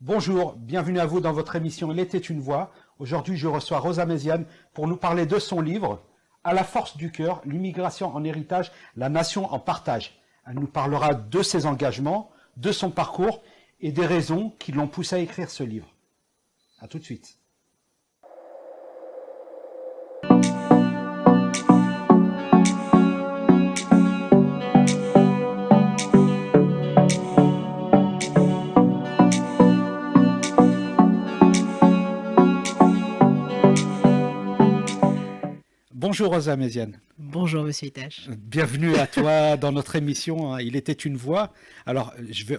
Bonjour, bienvenue à vous dans votre émission Il était une voix. Aujourd'hui, je reçois Rosa Méziane pour nous parler de son livre « À la force du cœur, l'immigration en héritage, la nation en partage ». Elle nous parlera de ses engagements, de son parcours et des raisons qui l'ont poussé à écrire ce livre. À tout de suite. Bonjour Rosa Méziane. Bonjour Monsieur Itache. Bienvenue à toi dans notre émission Il était une voix. Alors,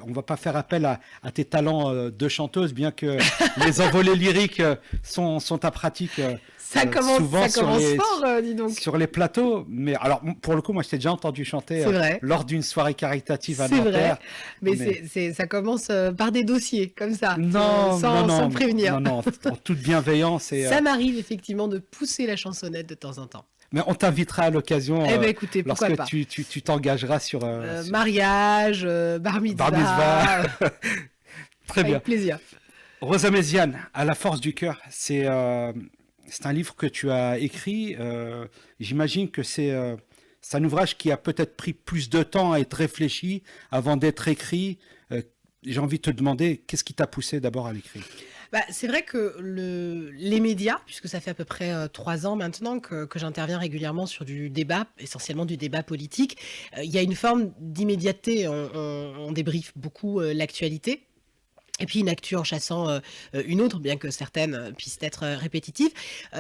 on va pas faire appel à tes talents de chanteuse, bien que les envolées lyriques sont ta pratique Ça commence souvent fort, dis donc. sur les plateaux. Mais alors, pour le coup, moi, je t'ai déjà entendu chanter lors d'une soirée caritative à C'est Nanterre. vrai, mais ça commence par des dossiers, comme ça, Non, sans prévenir. Non, en toute bienveillance. Ça m'arrive effectivement de pousser la chansonnette de temps en temps. Mais on t'invitera à l'occasion Écoutez, pourquoi pas. lorsque tu t'engageras sur... mariage, bar mitzvah. Bar mitzvah. Très bien. Avec plaisir. Rosa Méziane, À la force du cœur, c'est un livre que tu as écrit. J'imagine que c'est un ouvrage qui a peut-être pris plus de temps à être réfléchi avant d'être écrit. J'ai envie de te demander, qu'est-ce qui t'a poussé d'abord à l'écrire ? C'est vrai que les médias, puisque ça fait à peu près 3 ans maintenant que j'interviens régulièrement sur du débat, essentiellement du débat politique, il y a une forme d'immédiateté. On débriefe beaucoup l'actualité. Et puis une actu en chassant une autre, bien que certaines puissent être répétitives.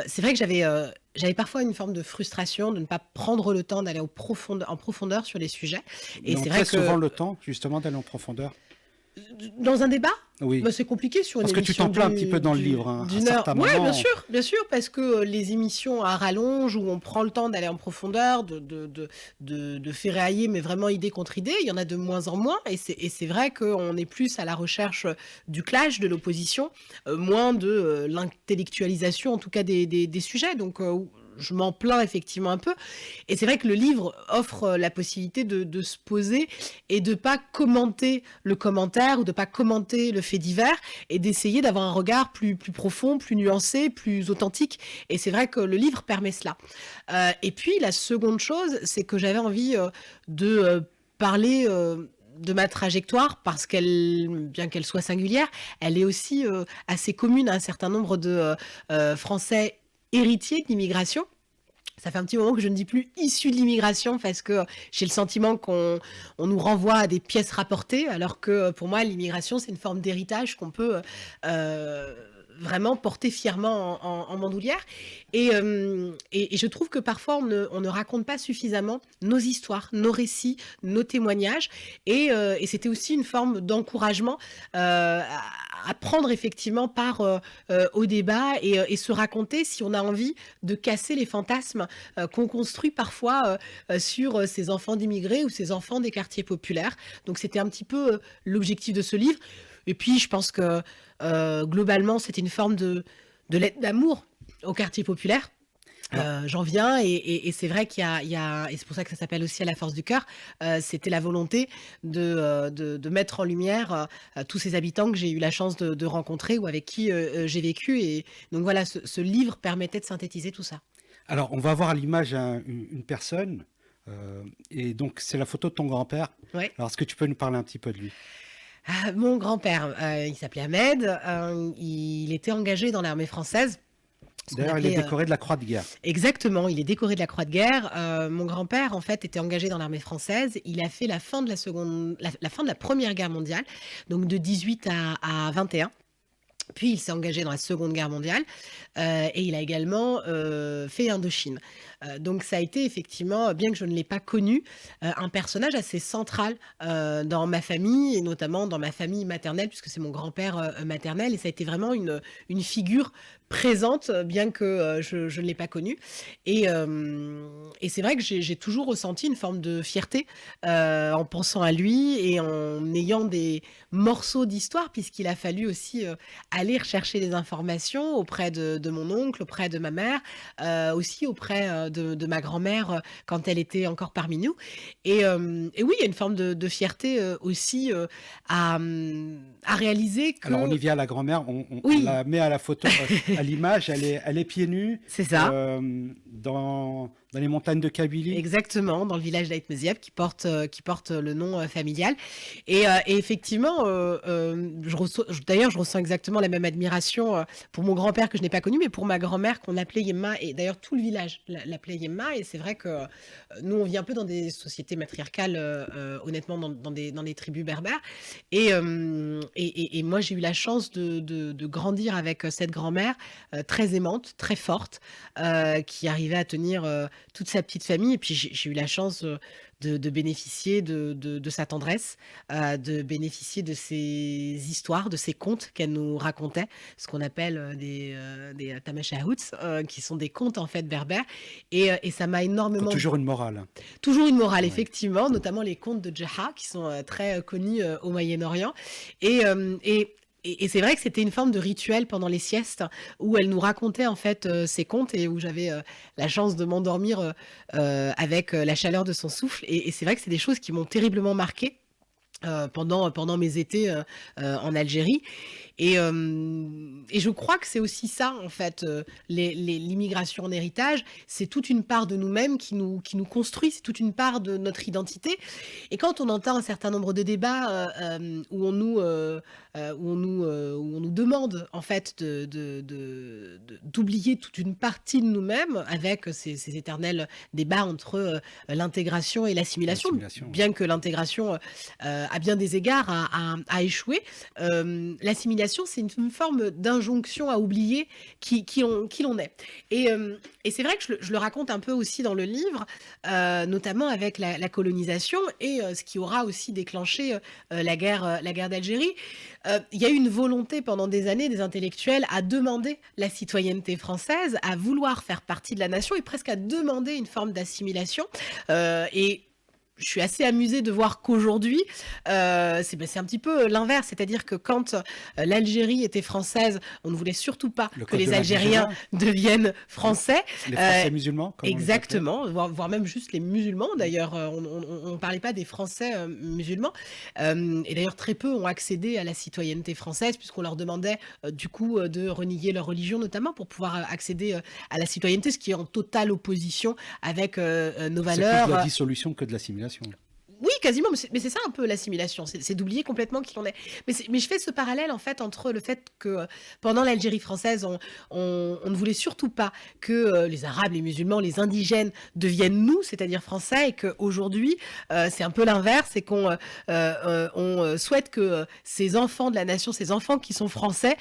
C'est vrai que j'avais parfois une forme de frustration de ne pas prendre le temps d'aller en profondeur sur les sujets. Et c'est vrai que souvent le temps, justement, d'aller en profondeur. Dans un débat, oui. C'est compliqué sur une émission. Parce que tu t'en plains un petit peu dans le livre. D'une heure. Oui, bien sûr, parce que les émissions à rallonge où on prend le temps d'aller en profondeur, de ferrailler, mais vraiment idée contre idée, il y en a de moins en moins. Et c'est vrai qu'on est plus à la recherche du clash, de l'opposition, moins de l'intellectualisation, en tout cas des sujets. Donc, je m'en plains effectivement un peu. Et c'est vrai que le livre offre la possibilité de se poser et de ne pas commenter le commentaire ou de ne pas commenter le fait divers et d'essayer d'avoir un regard plus profond, plus nuancé, plus authentique. Et c'est vrai que le livre permet cela. Et puis, la seconde chose, c'est que j'avais envie de parler... de ma trajectoire, parce bien qu'elle soit singulière, elle est aussi assez commune à un certain nombre de Français héritiers de l'immigration. Ça fait un petit moment que je ne dis plus issus de l'immigration parce que j'ai le sentiment qu'on nous renvoie à des pièces rapportées, alors que pour moi, l'immigration, c'est une forme d'héritage qu'on peut vraiment porter fièrement en bandoulière. Et je trouve que parfois, on ne raconte pas suffisamment nos histoires, nos récits, nos témoignages. Et c'était aussi une forme d'encouragement à prendre effectivement part au débat et se raconter si on a envie de casser les fantasmes qu'on construit parfois sur ces enfants d'immigrés ou ces enfants des quartiers populaires. Donc c'était un petit peu l'objectif de ce livre. Et puis je pense que globalement c'était une forme de lettre d'amour au quartier populaire. J'en viens et c'est vrai qu'il y a et c'est pour ça que ça s'appelle aussi À la force du cœur. C'était la volonté de mettre en lumière tous ces habitants que j'ai eu la chance de rencontrer ou avec qui j'ai vécu. Et donc voilà, ce livre permettait de synthétiser tout ça. Alors, on va voir à l'image une personne, et donc c'est la photo de ton grand-père. Ouais. Alors, est-ce que tu peux nous parler un petit peu de lui ? Mon grand-père, il s'appelait Ahmed, il était engagé dans l'armée française. D'ailleurs, il est décoré de la Croix de guerre. Exactement, il est décoré de la Croix de guerre. Mon grand-père, en fait, était engagé dans l'armée française. Il a fait la fin de la Première Guerre mondiale, donc de 18 à 21. Puis il s'est engagé dans la Seconde Guerre mondiale et il a également fait Indochine. Donc ça a été effectivement, bien que je ne l'ai pas connu, un personnage assez central dans ma famille et notamment dans ma famille maternelle, puisque c'est mon grand-père maternel, et ça a été vraiment une figure présente, bien que je ne l'ai pas connu. Et c'est vrai que j'ai toujours ressenti une forme de fierté en pensant à lui et en ayant des morceaux d'histoire, puisqu'il a fallu aussi aller rechercher des informations auprès de mon oncle, auprès de ma mère, aussi auprès, de ma grand-mère, quand elle était encore parmi nous et oui, il y a une forme de fierté, aussi, à réaliser Alors que Olivia, la grand-mère, on oui, la met à la photo, à l'image, elle est pieds nus c'est ça. dans les montagnes de Kabylie. Exactement, dans le village d'Aït-Meziab qui porte le nom, familial et effectivement, d'ailleurs, je ressens exactement la même admiration, pour mon grand-père que je n'ai pas connu, mais pour ma grand-mère qu'on appelait Yemma et d'ailleurs tout le village l'appelait Yemma et c'est vrai que, nous, on vit un peu dans des sociétés matriarcales, honnêtement dans des tribus berbères et moi, j'ai eu la chance de grandir avec, cette grand-mère, très aimante, très forte, qui arrivait à tenir, toute sa petite famille et puis j'ai eu la chance, de bénéficier de sa tendresse, de bénéficier de ses histoires, de ses contes qu'elle nous racontait, ce qu'on appelle, des tamashahouts, qui sont des contes en fait berbères et ça m'a Qui ont énormément toujours une morale. toujours une morale Ouais. effectivement, notamment les contes de Djeha qui sont, très, connus, au Moyen-Orient et hem et c'est vrai que c'était une forme de rituel pendant les siestes où elle nous racontait en fait, ces contes et où j'avais, la chance de m'endormir, avec, la chaleur de son souffle et c'est vrai que c'est des choses qui m'ont terriblement marquée, pendant mes étés, en Algérie et je crois que c'est aussi ça en fait, l'immigration en héritage, c'est toute une part de nous-mêmes qui nous construit, c'est toute une part de notre identité et quand on entend un certain nombre de débats, où on nous demande en fait d'oublier toute une partie de nous-mêmes avec ces éternels débats entre, l'intégration et l'assimilation, L'assimilation, ouais. bien que l'intégration, à bien des égards a échoué. L'assimilation, c'est une forme d'injonction à oublier qui l'on est et c'est vrai que je le raconte un peu aussi dans le livre, notamment avec la colonisation et ce qui aura aussi déclenché, la guerre d'Algérie. Il y a eu une volonté pendant des années des intellectuels à demander la citoyenneté française, à vouloir faire partie de la nation et presque à demander une forme d'assimilation, et je suis assez amusée de voir qu'aujourd'hui, c'est un petit peu l'inverse. C'est-à-dire que quand, l'Algérie était française, on ne voulait surtout pas Le que code de les Algériens l'indigénat, deviennent français. les Heu Français musulmans, comme on les appelait. Exactement, voire même juste les musulmans d'ailleurs, on parlait pas des Français, musulmans. Hem Et d'ailleurs très peu ont accédé à la citoyenneté française puisqu'on leur demandait, du coup, de renier leur religion notamment pour pouvoir, accéder, à la citoyenneté, ce qui est en totale opposition avec, nos C'est plus de valeurs, la dissolution que de l'assimilation. oui, quasiment, mais c'est ça un peu l'assimilation, c'est d'oublier complètement qui l'on est. Mais je fais ce parallèle en fait entre le fait que, pendant l'Algérie française, on ne voulait surtout pas que, les Arabes, les musulmans, les indigènes deviennent nous, c'est-à-dire français et qu'aujourd'hui, c'est un peu l'inverse et on souhaite que, ces enfants de la nation, ces enfants qui sont français,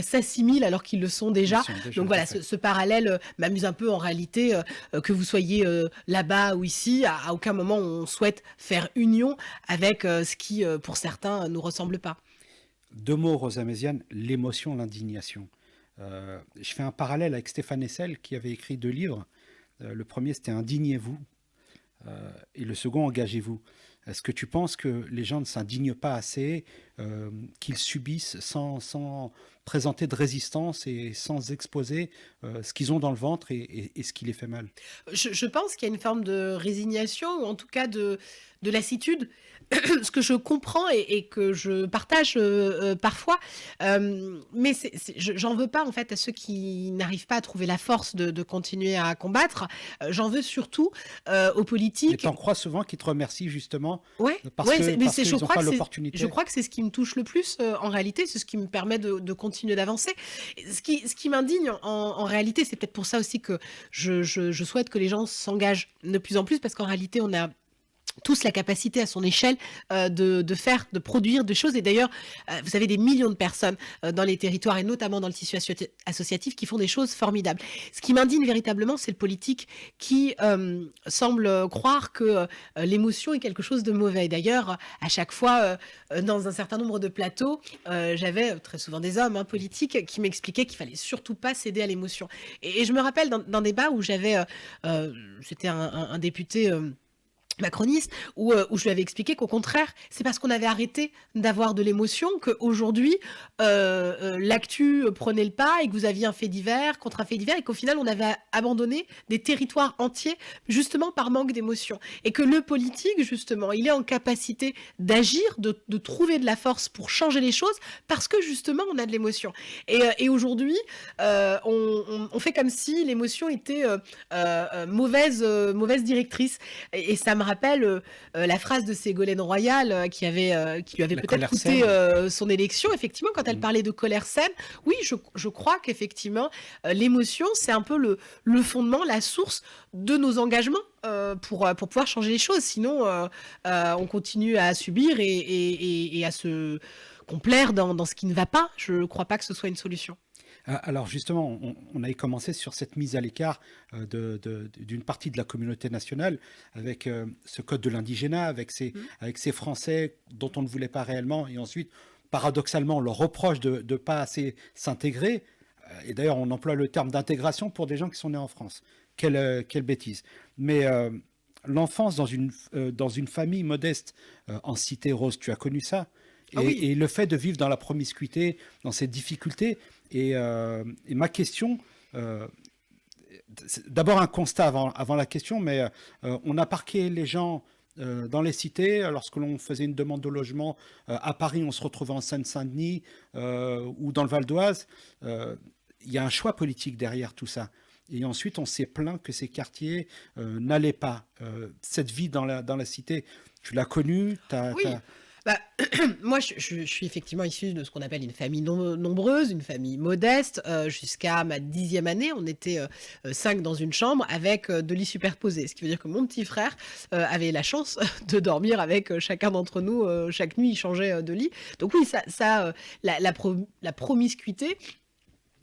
s'assimilent alors qu'ils le sont Ils déjà. sont déjà, Donc tout à voilà, fait. ce parallèle, m'amuse un peu en réalité, que vous soyez, là-bas ou ici, à aucun moment on souhaite faire union avec, ce qui, pour certains, nous ressemble pas. Deux mots, Rosa Méziane, l'émotion, l'indignation. Je fais un parallèle avec Stéphane Hessel qui avait écrit deux livres. Le premier, c'était Indignez-vous et le second, Engagez-vous. Est-ce que tu penses que les gens ne s'indignent pas assez, qu'ils subissent sans présenter de résistance et sans exposer ce qu'ils ont dans le ventre et ce qui les fait mal? Je pense qu'il y a une forme de résignation ou en tout cas de lassitude, ce que je comprends et que je partage, parfois, mais j'en veux pas en fait à ceux qui n'arrivent pas à trouver la force de continuer à combattre. J'en veux surtout, aux Mais politiques. t'en crois souvent qu'ils te remercient justement Ouais, parce ouais, que mais parce c'est je qu'ils n'ont crois pas que c'est je l'opportunité? crois que c'est ce qui me touche le plus, en réalité, c'est ce qui me permet de continuer d'avancer. Ce qui m'indigne en réalité, c'est peut-être pour ça aussi que je souhaite que les gens s'engagent de plus en plus parce qu'en réalité, on a tous la capacité à son échelle, de produire des choses et d'ailleurs, vous avez des millions de personnes, dans les territoires et notamment dans le tissu associatif qui font des choses formidables. Ce qui m'indigne véritablement, c'est le politique qui, semble, croire que, l'émotion est quelque chose de mauvais. D'ailleurs, à chaque fois, dans un certain nombre de plateaux, j'avais très souvent des hommes, hein, politiques qui m'expliquaient qu'il fallait surtout pas céder à l'émotion et je me rappelle d'un débat où j'avais, c'était un député, macroniste, où je lui avais expliqué qu'au contraire, c'est parce qu'on avait arrêté d'avoir de l'émotion qu'aujourd'hui, l'actu prenait le pas et que vous aviez un fait divers contre un fait divers et qu'au final, on avait abandonné des territoires entiers justement par manque d'émotion. Et que le politique, justement, il est en capacité d'agir, de trouver de la force pour changer les choses parce que justement, on a de l'émotion. Et aujourd'hui, on fait comme si l'émotion était mauvaise directrice. Et ça me rappelle la phrase de Ségolène Royal qui lui avait La peut-être colère coûté saine. son élection, effectivement, quand elle parlait de colère saine. Oui, je crois qu'effectivement, l'émotion, c'est un peu le fondement, la source de nos engagements pour pouvoir changer les choses. Sinon, on continue à subir et à se complaire dans ce qui ne va pas. Je ne crois pas que ce soit une solution. Alors justement, on avait commencé sur cette mise à l'écart d'une partie de la communauté nationale avec ce code de l'indigénat, avec ces Français dont on ne voulait pas réellement, et ensuite, paradoxalement, on leur reproche de ne pas assez s'intégrer. Et d'ailleurs, on emploie le terme d'intégration pour des gens qui sont nés en France. Quelle bêtise. Mais l'enfance dans une famille modeste en cité rose, tu as connu ça? Ah oui. Et le fait de vivre dans la promiscuité, dans ces difficultés, et ma question, d'abord un constat avant la question, mais on a parqué les gens dans les cités. Lorsque l'on faisait une demande de logement à Paris, on se retrouvait en Seine-Saint-Denis ou dans le Val d'Oise. Il y a un choix politique derrière tout ça. Et ensuite, on s'est plaint que ces quartiers n'allaient pas. Cette vie dans la cité, tu l'as connue, Oui. Bah, moi, je suis effectivement issue de ce qu'on appelle une famille nombreuse, une famille modeste. Jusqu'à ma 10e année, on était 5 dans une chambre avec 2 lits superposés. Ce qui veut dire que mon petit frère avait la chance de dormir avec chacun d'entre nous. Chaque nuit, il changeait de lit. Donc oui, la promiscuité,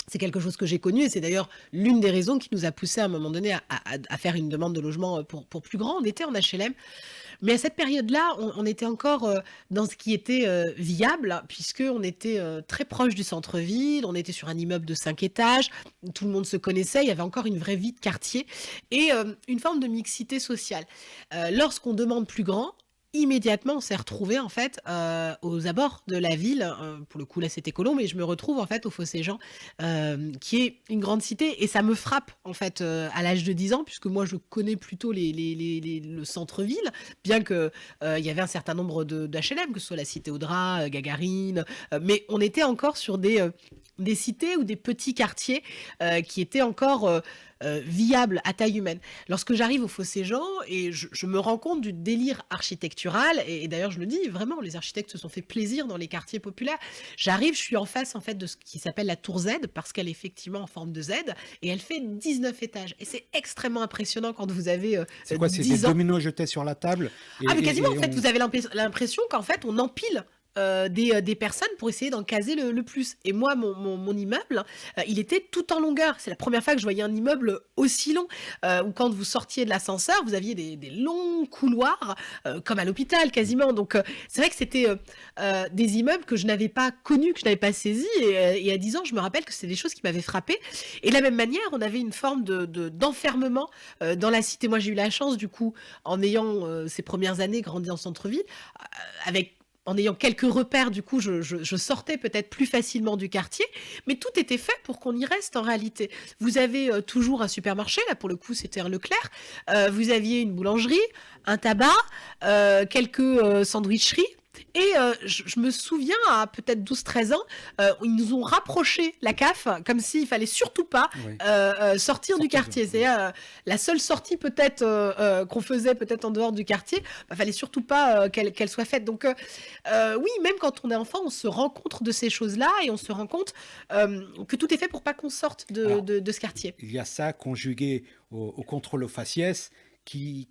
c'est quelque chose que j'ai connu et c'est d'ailleurs l'une des raisons qui nous a poussé à un moment donné à faire une demande de logement pour plus grand. On était en HLM. Mais à cette période-là, on était encore dans ce qui était viable, puisqu'on était très proche du centre-ville, on était sur un immeuble de 5 étages, tout le monde se connaissait, il y avait encore une vraie vie de quartier et une forme de mixité sociale. Lorsqu'on demande plus grand, immédiatement, on s'est retrouvé en fait aux abords de la ville. Pour le coup, là, c'était Colombes, mais je me retrouve en fait au Fossé-Jean, qui est une grande cité, et ça me frappe en fait à l'âge de 10 ans, puisque moi, je connais plutôt le centre-ville, bien que il y avait un certain nombre d'HLM, que ce soit la cité Audra, Gagarine, mais on était encore sur des cités ou des petits quartiers qui étaient encore viable à taille humaine. Lorsque j'arrive au Fossé-Jean et je me rends compte du délire architectural, et d'ailleurs je le dis vraiment, les architectes se sont fait plaisir dans les quartiers populaires. J'arrive, je suis en face en fait de ce qui s'appelle la tour Z, parce qu'elle est effectivement en forme de Z, et elle fait 19 étages. Et c'est extrêmement impressionnant quand vous avez c'est quoi, c'est 10 des ans. dominos jetés sur la table Ah mais quasiment, en fait, on... vous avez l'impression qu'en fait on empile des personnes pour essayer d'en caser le plus. Et moi, mon immeuble, il était tout en longueur. C'est la première fois que je voyais un immeuble aussi long. Où quand vous sortiez de l'ascenseur, vous aviez des longs couloirs, comme à l'hôpital quasiment. Donc c'est vrai que c'était des immeubles que je n'avais pas connus, que je n'avais pas saisis. Et à 10 ans, je me rappelle que c'est des choses qui m'avaient frappée. Et de la même manière, on avait une forme d'enfermement dans la cité. Moi, j'ai eu la chance, du coup, en ayant ces premières années grandi en centre-ville, en ayant quelques repères, du coup, je sortais peut-être plus facilement du quartier, mais tout était fait pour qu'on y reste en réalité. Vous avez toujours un supermarché, là pour le coup c'était un Leclerc, vous aviez une boulangerie, un tabac, quelques sandwicheries. Et je me souviens, à peut-être 12-13 ans, ils nous ont rapproché la CAF, comme s'il fallait surtout pas sortir du quartier. C'est la seule sortie peut-être qu'on faisait peut-être en dehors du quartier, fallait surtout pas qu'elle soit faite. Donc oui, même quand on est enfant, on se rend compte de ces choses-là et on se rend compte que tout est fait pour pas qu'on sorte de ce quartier. Il y a ça conjugué au contrôle aux faciès qui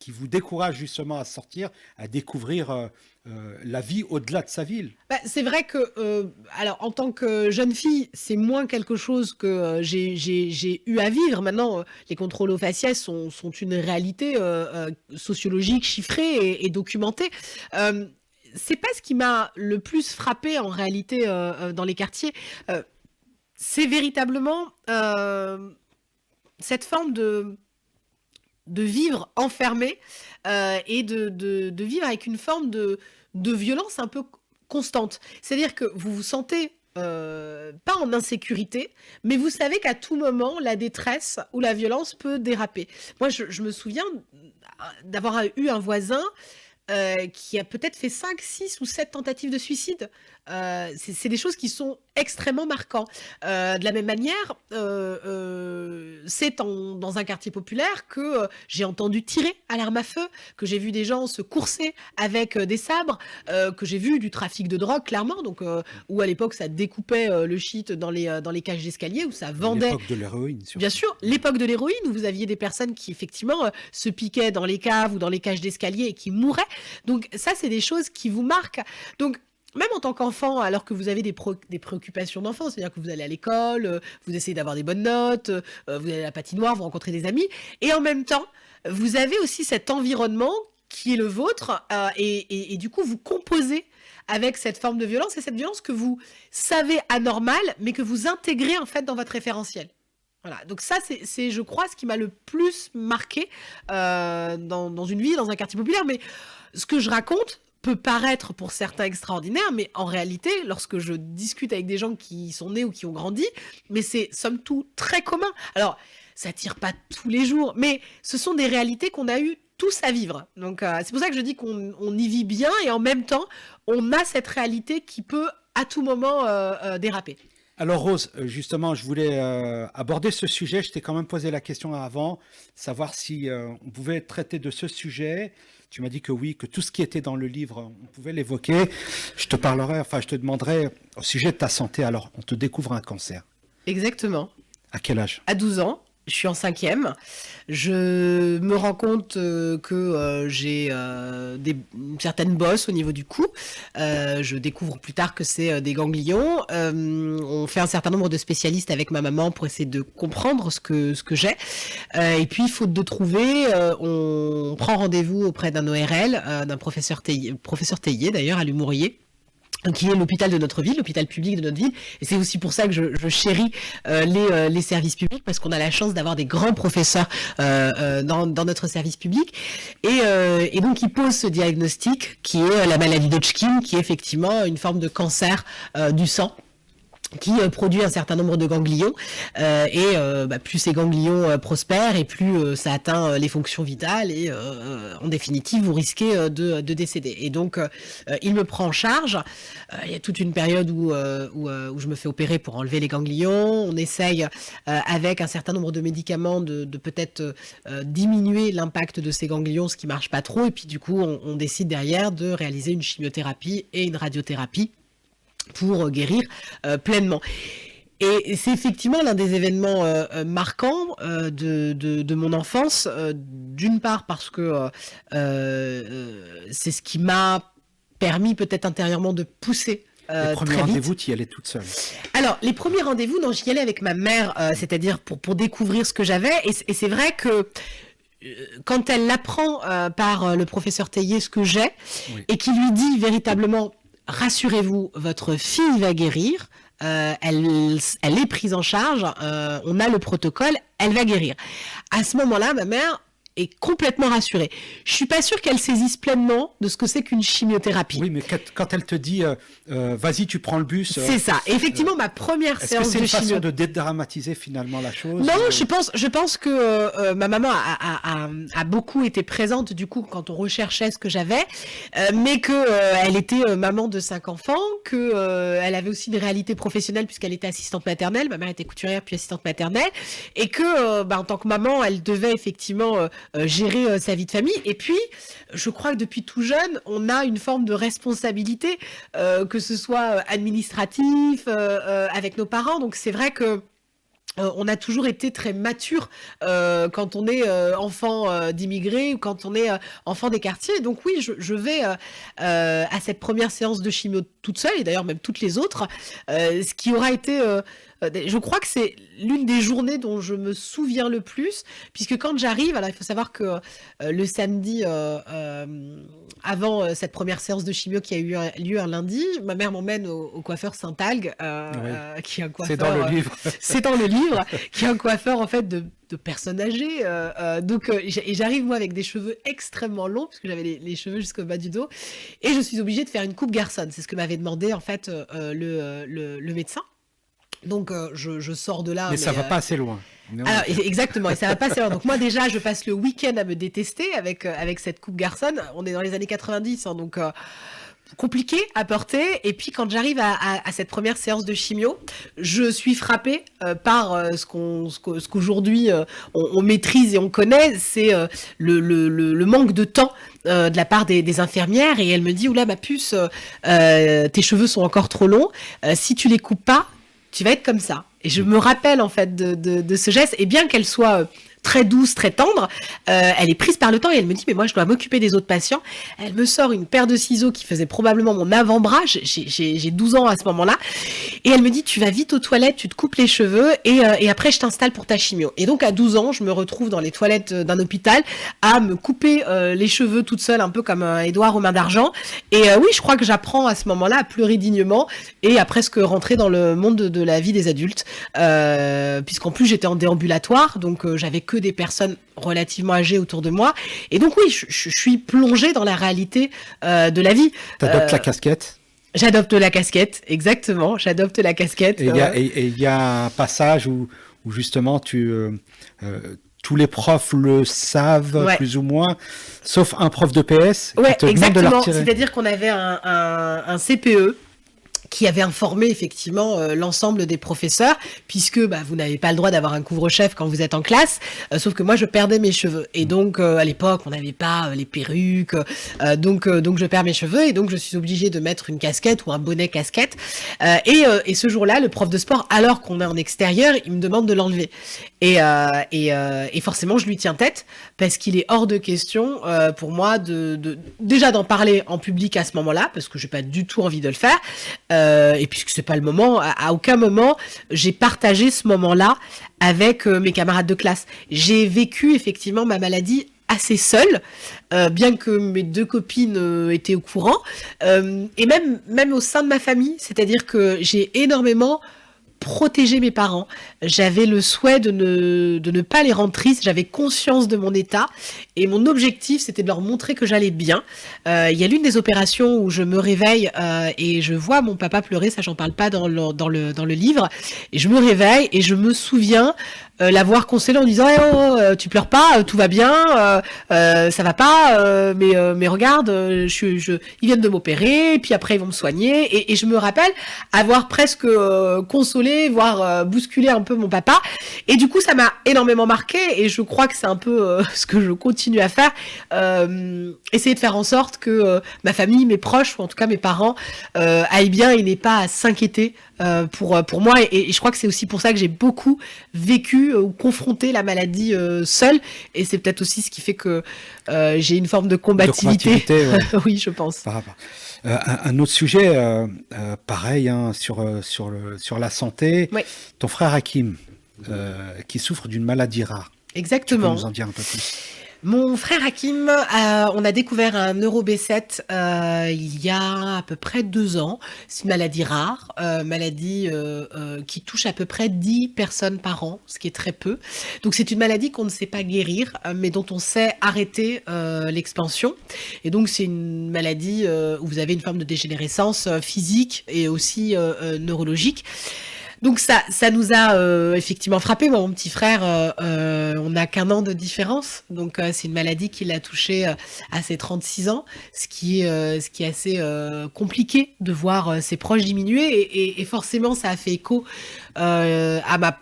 vous décourage justement à sortir, à découvrir la vie au-delà de sa ville. C'est vrai que, alors en tant que jeune fille, c'est moins quelque chose que j'ai eu à vivre. Maintenant, les contrôles aux faciès sont une réalité sociologique, chiffrée et documentée. C'est pas ce qui m'a le plus frappée en réalité dans les quartiers. C'est véritablement cette forme de vivre enfermé et de vivre avec une forme de violence un peu constante. C'est-à-dire que vous vous sentez pas en insécurité, mais vous savez qu'à tout moment, la détresse ou la violence peut déraper. Moi, je me souviens d'avoir eu un voisin qui a peut-être fait 5, 6 ou 7 tentatives de suicide. C'est des choses qui sont extrêmement marquantes. De la même manière, c'est dans un quartier populaire que j'ai entendu tirer à l'arme à feu, que j'ai vu des gens se courser avec des sabres, que j'ai vu du trafic de drogue, clairement, donc, où à l'époque ça découpait le shit dans les cages d'escalier, où ça vendait. L'époque de l'héroïne, surtout. Bien sûr, l'époque de l'héroïne, où vous aviez des personnes qui, effectivement, se piquaient dans les caves ou dans les cages d'escalier et qui mouraient. Donc ça, c'est des choses qui vous marquent. Donc, même en tant qu'enfant, alors que vous avez des préoccupations d'enfant, c'est-à-dire que vous allez à l'école, vous essayez d'avoir des bonnes notes, vous allez à la patinoire, vous rencontrez des amis, et en même temps, vous avez aussi cet environnement qui est le vôtre, et du coup, vous composez avec cette forme de violence, et cette violence que vous savez anormale, mais que vous intégrez en fait dans votre référentiel. Voilà, donc ça, c'est, je crois, ce qui m'a le plus marqué dans une vie, dans un quartier populaire. Mais ce que je raconte peut paraître pour certains extraordinaire, mais en réalité, lorsque je discute avec des gens qui sont nés ou qui ont grandi, mais c'est somme toute très commun. Alors, ça tire pas tous les jours, mais ce sont des réalités qu'on a eu tous à vivre. Donc, c'est pour ça que je dis qu'on y vit bien, et en même temps, on a cette réalité qui peut à tout moment déraper. Alors Rose, justement, je voulais aborder ce sujet. Je t'ai quand même posé la question avant, savoir si on pouvait traiter de ce sujet. Tu m'as dit que oui, que tout ce qui était dans le livre, on pouvait l'évoquer. Je te demanderai au sujet de ta santé. Alors, on te découvre un cancer. Exactement. À quel âge? À 12 ans. Je suis en 5e. Je me rends compte que j'ai une certaine bosse au niveau du cou. Je découvre plus tard que c'est des ganglions. On fait un certain nombre de spécialistes avec ma maman pour essayer de comprendre ce que j'ai. Et puis, faute de trouver, on prend rendez-vous auprès d'un ORL, d'un professeur Théier d'ailleurs, à Lumouriez, qui est l'hôpital de notre ville, l'hôpital public de notre ville. Et c'est aussi pour ça que je chéris les services publics, parce qu'on a la chance d'avoir des grands professeurs dans notre service public. Et donc, il pose ce diagnostic qui est la maladie d'Hodgkin, qui est effectivement une forme de cancer du sang, qui produit un certain nombre de ganglions, plus ces ganglions prospèrent, et plus ça atteint les fonctions vitales, et en définitive vous risquez de décéder. Et donc il me prend en charge. Il y a toute une période où je me fais opérer pour enlever les ganglions. On essaye avec un certain nombre de médicaments de peut-être diminuer l'impact de ces ganglions, ce qui marche pas trop, et puis du coup on décide derrière de réaliser une chimiothérapie et une radiothérapie pour guérir pleinement. Et c'est effectivement l'un des événements marquants de mon enfance, d'une part parce que c'est ce qui m'a permis peut-être intérieurement de pousser les premiers rendez-vous, tu y allais toute seule? Alors, les premiers rendez-vous, non, j'y allais avec ma mère, c'est-à-dire pour découvrir ce que j'avais, et c'est vrai que quand elle apprend par le professeur Théier ce que j'ai, oui, et qui lui dit véritablement: rassurez-vous, votre fille va guérir, elle est prise en charge, on a le protocole, elle va guérir. À ce moment-là, ma mère est complètement rassurée. Je suis pas sûre qu'elle saisisse pleinement de ce que c'est qu'une chimiothérapie. Oui, mais quand elle te dit vas-y, tu prends le bus. C'est ça. Et effectivement, ma première séance de chimio. Est-ce que c'est une façon de dédramatiser finalement la chose? Non, je pense que ma maman a beaucoup été présente du coup quand on recherchait ce que j'avais, mais que elle était maman de 5 enfants, que elle avait aussi une réalité professionnelle puisqu'elle était assistante maternelle. Ma mère était couturière puis assistante maternelle, et que en tant que maman, elle devait effectivement gérer sa vie de famille. Et puis, je crois que depuis tout jeune, on a une forme de responsabilité, que ce soit administratif, avec nos parents. Donc c'est vrai que on a toujours été très mature quand on est enfant d'immigrés, ou quand on est enfant des quartiers. Donc oui, je vais à cette première séance de chimio toute seule, et d'ailleurs même toutes les autres, ce qui aura été... je crois que c'est l'une des journées dont je me souviens le plus, puisque quand j'arrive, alors il faut savoir que le samedi avant cette première séance de chimio qui a eu lieu un lundi, ma mère m'emmène au coiffeur Saint-Algue, qui est un coiffeur... C'est dans le livre. C'est dans le livre. livre, qui est un coiffeur en fait de personnes âgées. Et j'arrive moi avec des cheveux extrêmement longs, parce que j'avais les cheveux jusqu'au bas du dos, et je suis obligée de faire une coupe garçonne. C'est ce que m'avait demandé en fait le médecin. Donc je sors de là. Mais ça va pas assez loin. Alors, exactement, et ça va pas assez loin. Donc moi déjà, je passe le week-end à me détester avec cette coupe garçonne. On est dans les années 90, hein, donc compliqué à porter. Et puis quand j'arrive à cette première séance de chimio, je suis frappée par ce qu'aujourd'hui on maîtrise et on connaît, c'est le manque de temps de la part des infirmières. Et elle me dit, oula ma puce, tes cheveux sont encore trop longs, si tu les coupes pas, tu vas être comme ça. Et je me rappelle en fait de ce geste, et bien qu'elle soit très douce, très tendre, elle est prise par le temps et elle me dit, mais moi je dois m'occuper des autres patients. Elle me sort une paire de ciseaux qui faisait probablement mon avant-bras, j'ai 12 ans à ce moment-là, et elle me dit, tu vas vite aux toilettes, tu te coupes les cheveux, et après je t'installe pour ta chimio. Et donc à 12 ans, je me retrouve dans les toilettes d'un hôpital à me couper les cheveux toute seule, un peu comme Édouard aux mains d'argent. Et oui, je crois que j'apprends à ce moment-là à pleurer dignement et à presque rentrer dans le monde de la vie des adultes, puisqu'en plus j'étais en déambulatoire, donc j'avais que des personnes relativement âgées autour de moi. Et donc oui, je suis plongée dans la réalité de la vie. T'adoptes la casquette? J'adopte la casquette, exactement. J'adopte la casquette. Et il y a un passage où justement tous les profs le savent, ouais, plus ou moins, sauf un prof de PS ouais, qui te demande de la retirer. C'est-à-dire qu'on avait un CPE qui avait informé effectivement l'ensemble des professeurs, puisque vous n'avez pas le droit d'avoir un couvre-chef quand vous êtes en classe, sauf que moi je perdais mes cheveux. Et donc à l'époque on n'avait pas les perruques, donc je perds mes cheveux, et donc je suis obligée de mettre une casquette ou un bonnet casquette. Et ce jour-là, le prof de sport, alors qu'on est en extérieur, il me demande de l'enlever. Et forcément je lui tiens tête, parce qu'il est hors de question pour moi déjà d'en parler en public à ce moment-là, parce que j'ai pas du tout envie de le faire. Et puisque c'est pas le moment, à aucun moment j'ai partagé ce moment-là avec mes camarades de classe. J'ai vécu effectivement ma maladie assez seule, bien que mes 2 copines étaient au courant, et même au sein de ma famille, c'est-à-dire que j'ai énormément protéger mes parents. J'avais le souhait de ne pas les rendre tristes. J'avais conscience de mon état et mon objectif, c'était de leur montrer que j'allais bien. Il y a l'une des opérations où je me réveille et je vois mon papa pleurer. Ça, j'en parle pas dans le livre. Et je me réveille et je me souviens l'avoir consolé en disant tu pleures pas, tout va bien, ça va pas, mais regarde, ils viennent de m'opérer, puis après ils vont me soigner, et je me rappelle avoir presque consolé, voire bousculé un peu mon papa, et du coup ça m'a énormément marqué, et je crois que c'est un peu ce que je continue à faire, essayer de faire en sorte que ma famille, mes proches, ou en tout cas mes parents, aillent bien et n'aient pas à s'inquiéter pour moi, et je crois que c'est aussi pour ça que j'ai beaucoup vécu ou confronté la maladie seule, et c'est peut-être aussi ce qui fait que j'ai une forme de combativité, ouais. Oui, je pense. Un autre sujet, pareil, hein, sur la santé, Oui. Ton frère Hakim, qui souffre d'une maladie rare. Exactement. Tu peux nous en dire un peu plus? Mon frère Hakim, on a découvert un neuro-B7 il y a à peu près 2 ans. C'est une maladie rare, maladie qui touche à peu près 10 personnes par an, ce qui est très peu. Donc c'est une maladie qu'on ne sait pas guérir, mais dont on sait arrêter l'expansion. Et donc c'est une maladie où vous avez une forme de dégénérescence physique et aussi neurologique. Donc ça nous a effectivement frappé. Moi, mon petit frère, on n'a qu'1 an de différence. Donc c'est une maladie qui l'a touché à ses 36 ans, ce qui est assez compliqué de voir ses proches diminuer. Et forcément, ça a fait écho à ma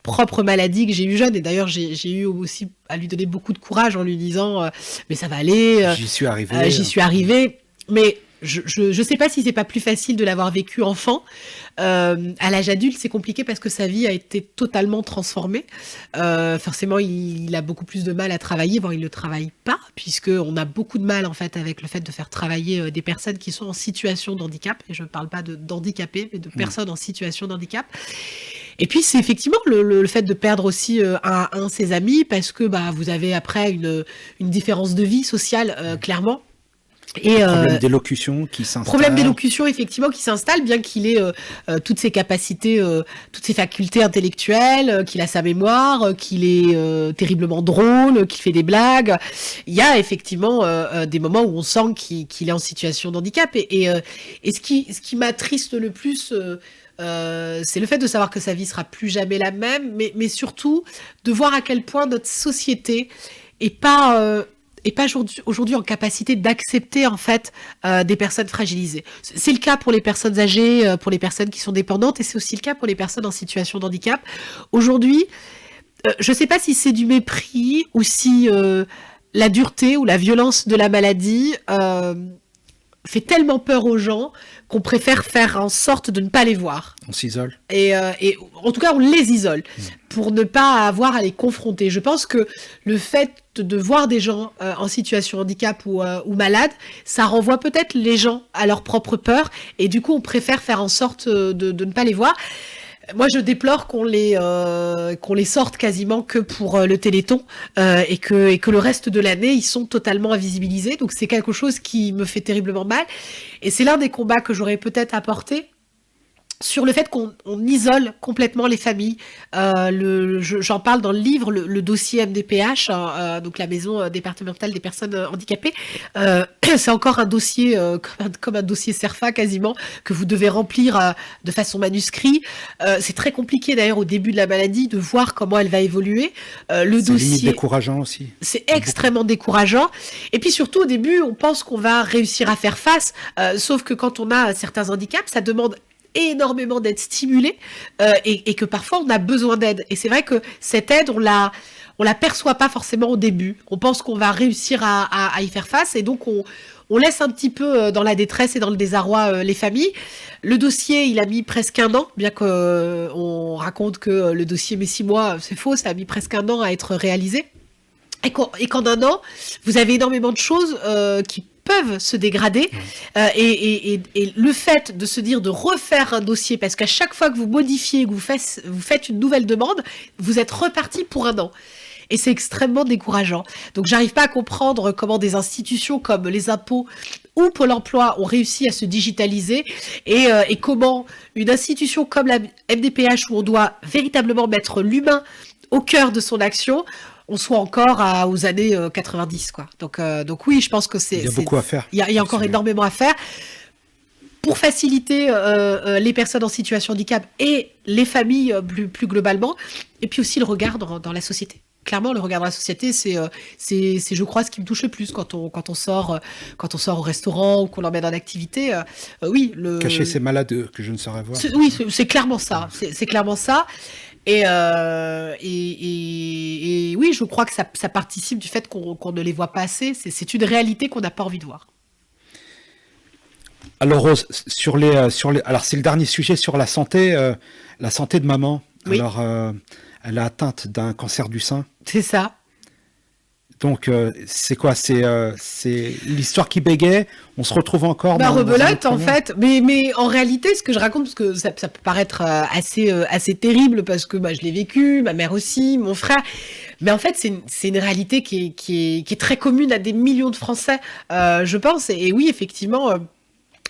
propre maladie que j'ai eue jeune. Et d'ailleurs, j'ai eu aussi à lui donner beaucoup de courage en lui disant mais ça va aller. J'y suis arrivé. J'y suis arrivé. Mais je sais pas si c'est pas plus facile de l'avoir vécu enfant. À l'âge adulte, c'est compliqué parce que sa vie a été totalement transformée. Forcément, il a beaucoup plus de mal à travailler, voire il ne travaille pas, puisqu'on a beaucoup de mal en fait avec le fait de faire travailler des personnes qui sont en situation de handicap. Et je ne parle pas d'handicapés, mais de personnes en situation de handicap. Et puis c'est effectivement le fait de perdre aussi un de ses amis, parce que vous avez après une différence de vie sociale, clairement. Et Problème d'élocution qui s'installe. problème d'élocution, effectivement, qui s'installe, bien qu'il ait toutes ses capacités, toutes ses facultés intellectuelles, qu'il a sa mémoire, qu'il est terriblement drôle, qu'il fait des blagues. Il y a effectivement des moments où on sent qu'il est en situation de handicap. Et ce qui m'attriste le plus, c'est le fait de savoir que sa vie sera plus jamais la même, mais surtout de voir à quel point notre société est pas aujourd'hui en capacité d'accepter en fait des personnes fragilisées. C'est le cas pour les personnes âgées, pour les personnes qui sont dépendantes, et c'est aussi le cas pour les personnes en situation de handicap. Aujourd'hui, je ne sais pas si c'est du mépris ou si la dureté ou la violence de la maladie fait tellement peur aux gens qu'on préfère faire en sorte de ne pas les voir. On s'isole. Et en tout cas, on les isole pour ne pas avoir à les confronter. Je pense que le fait de voir des gens en situation de handicap ou malades, ça renvoie peut-être les gens à leur propre peur, et du coup, on préfère faire en sorte de ne pas les voir. Moi, je déplore qu'on les sorte quasiment que pour le Téléthon et que le reste de l'année, ils sont totalement invisibilisés. Donc, c'est quelque chose qui me fait terriblement mal. Et c'est l'un des combats que j'aurais peut-être apporté sur le fait qu'on isole complètement les familles. J'en parle dans le livre, le dossier MDPH, donc la maison départementale des personnes handicapées. C'est encore un dossier, comme un dossier CERFA quasiment, que vous devez remplir de façon manuscrite. C'est très compliqué d'ailleurs au début de la maladie de voir comment elle va évoluer. Le C'est limite dossier, décourageant aussi. c'est extrêmement décourageant. Et puis surtout, au début, on pense qu'on va réussir à faire face, sauf que quand on a certains handicaps, ça demande énormément d'être stimulé et que parfois on a besoin d'aide. Et c'est vrai que cette aide, on la perçoit pas forcément au début. On pense qu'on va réussir à y faire face, et donc on laisse un petit peu dans la détresse et dans le désarroi les familles. Le dossier, il a mis presque 1 an, bien qu'on raconte que le dossier met 6 mois, c'est faux, ça a mis presque 1 an à être réalisé. Et qu'en 1 an, vous avez énormément de choses qui peuvent se dégrader, et le fait de se dire de refaire un dossier, parce qu'à chaque fois que vous modifiez, que vous faites une nouvelle demande, vous êtes reparti pour 1 an. Et c'est extrêmement décourageant. Donc j'arrive pas à comprendre comment des institutions comme les impôts ou Pôle emploi ont réussi à se digitaliser, et comment une institution comme la MDPH, où on doit véritablement mettre l'humain au cœur de son action, on soit encore aux années 90, quoi. Donc oui, je pense que Il y a beaucoup à faire. Il y a encore énormément à faire pour faciliter les personnes en situation de handicap et les familles plus globalement, et puis aussi le regard dans la société. Clairement, le regard dans la société, c'est je crois, ce qui me touche le plus quand on sort au restaurant ou qu'on l'emmène en activité. Oui, Cacher ces malades que je ne saurais voir. Oui, c'est clairement ça. C'est clairement ça. Et oui, je crois que ça participe du fait qu'on ne les voit pas assez. C'est une réalité qu'on n'a pas envie de voir. Alors Rose, alors c'est le dernier sujet sur la santé de maman. Oui. Alors, elle est atteinte d'un cancer du sein. C'est ça. Donc, c'est quoi? C'est l'histoire qui bégait. On se retrouve encore dans un Rebelote, autre en monde. fait. Mais en réalité, ce que je raconte, parce que ça peut paraître assez terrible, parce que je l'ai vécu, ma mère aussi, mon frère. Mais en fait, c'est une réalité qui est très commune à des millions de Français, je pense. Et oui, effectivement,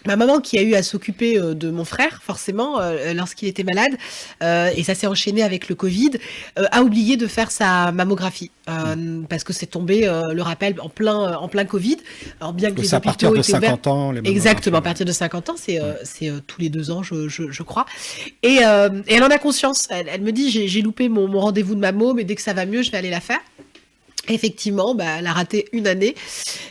ma maman, qui a eu à s'occuper de mon frère, forcément, lorsqu'il était malade, et ça s'est enchaîné avec le Covid, a oublié de faire sa mammographie, parce que c'est tombé, le rappel, en plein Covid. Alors bien que les C'est à partir hôpitaux de étaient ouverts. 50 ans. Les Exactement, à partir de 50 ans, c'est tous les 2 ans, je crois. Et elle en a conscience. Elle me dit, j'ai loupé mon rendez-vous de mammo, mais dès que ça va mieux, je vais aller la faire. Effectivement, elle a raté une année,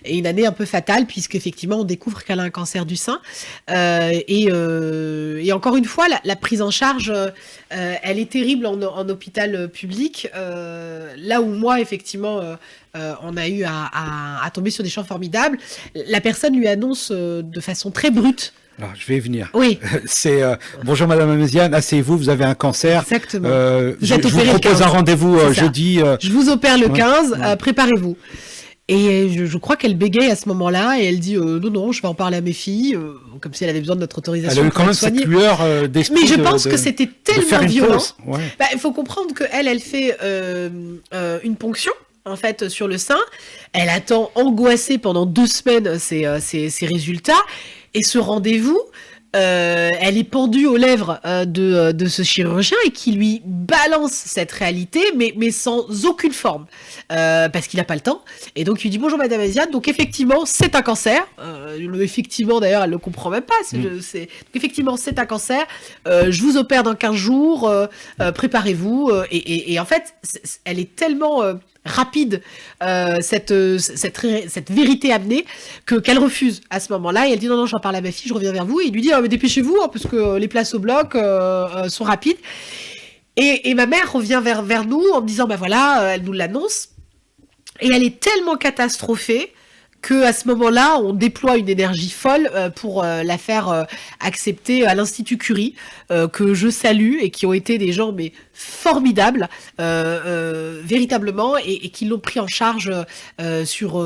et une année un peu fatale, puisqu'effectivement, on découvre qu'elle a un cancer du sein. Et encore une fois, la prise en charge, elle est terrible en hôpital public. Là où moi, effectivement, on a eu à tomber sur des gens formidables, la personne lui annonce de façon très brute. Alors, je vais y venir. Oui. C'est bonjour Madame Améziane, asseyez-vous, vous avez un cancer. Exactement. Je êtes vous opéré le propose 15. un rendez-vous C'est ça. jeudi. Je vous opère le Ouais. 15, préparez-vous. Et je crois qu'elle bégaye à ce moment-là, et elle dit non, je vais en parler à mes filles, comme si elle avait besoin de notre Elle autorisation a eu pour quand même être soignée. cette lueur d'esprit. Mais je pense que c'était de faire tellement une violent. pause. Ouais. Il faut comprendre qu'elle fait une ponction en fait, sur le sein. Elle attend angoissée pendant 2 semaines ses résultats. Et ce rendez-vous, elle est pendue aux lèvres de ce chirurgien et qui lui balance cette réalité, mais sans aucune forme, parce qu'il n'a pas le temps. Et donc, il lui dit « Bonjour, Madame Aziane, donc effectivement, c'est un cancer. » Effectivement, d'ailleurs, elle ne le comprend même pas. Donc, effectivement, c'est un cancer. Je vous opère dans 15 jours. Préparez-vous. Et en fait, elle est tellement... rapide, cette vérité amenée, qu'elle refuse à ce moment-là, et elle dit non, j'en parle à ma fille, je reviens vers vous, et il lui dit mais dépêchez-vous, hein, parce que les places au bloc sont rapides. Et ma mère revient vers nous en me disant voilà, elle nous l'annonce, et elle est tellement catastrophée qu'à ce moment-là, on déploie une énergie folle pour la faire accepter à l'Institut Curie, que je salue, et qui ont été des gens mais formidables, véritablement, et qui l'ont pris en charge sur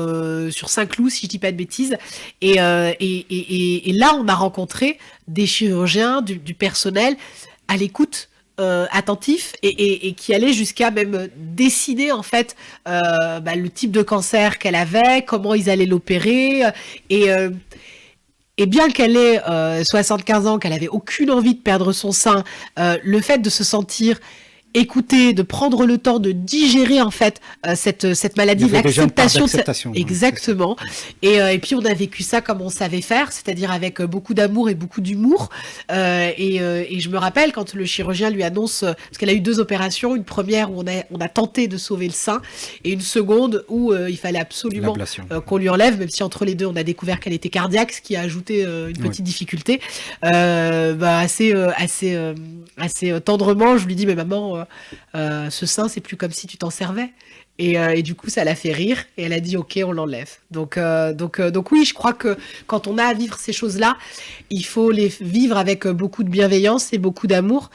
Saint-Cloud, si je dis pas de bêtises. Et là, on a rencontré des chirurgiens, du personnel à l'écoute, attentif, et qui allait jusqu'à même décider en fait le type de cancer qu'elle avait, comment ils allaient l'opérer, et bien qu'elle ait 75 ans, qu'elle avait aucune envie de perdre son sein, le fait de se sentir écouter, de prendre le temps de digérer en fait cette maladie, l'acceptation, exactement. Et puis on a vécu ça comme on savait faire, c'est-à-dire avec beaucoup d'amour et beaucoup d'humour. Et je me rappelle quand le chirurgien lui annonce, parce qu'elle a eu 2 opérations, une première où on a tenté de sauver le sein, et une seconde où il fallait absolument qu'on lui enlève, même si entre les deux on a découvert qu'elle était cardiaque, ce qui a ajouté une petite difficulté. Assez tendrement, je lui dis mais maman, ce sein c'est plus comme si tu t'en servais, et du coup ça l'a fait rire, et elle a dit ok, on l'enlève. Donc oui, je crois que quand on a à vivre ces choses-là, il faut les vivre avec beaucoup de bienveillance et beaucoup d'amour,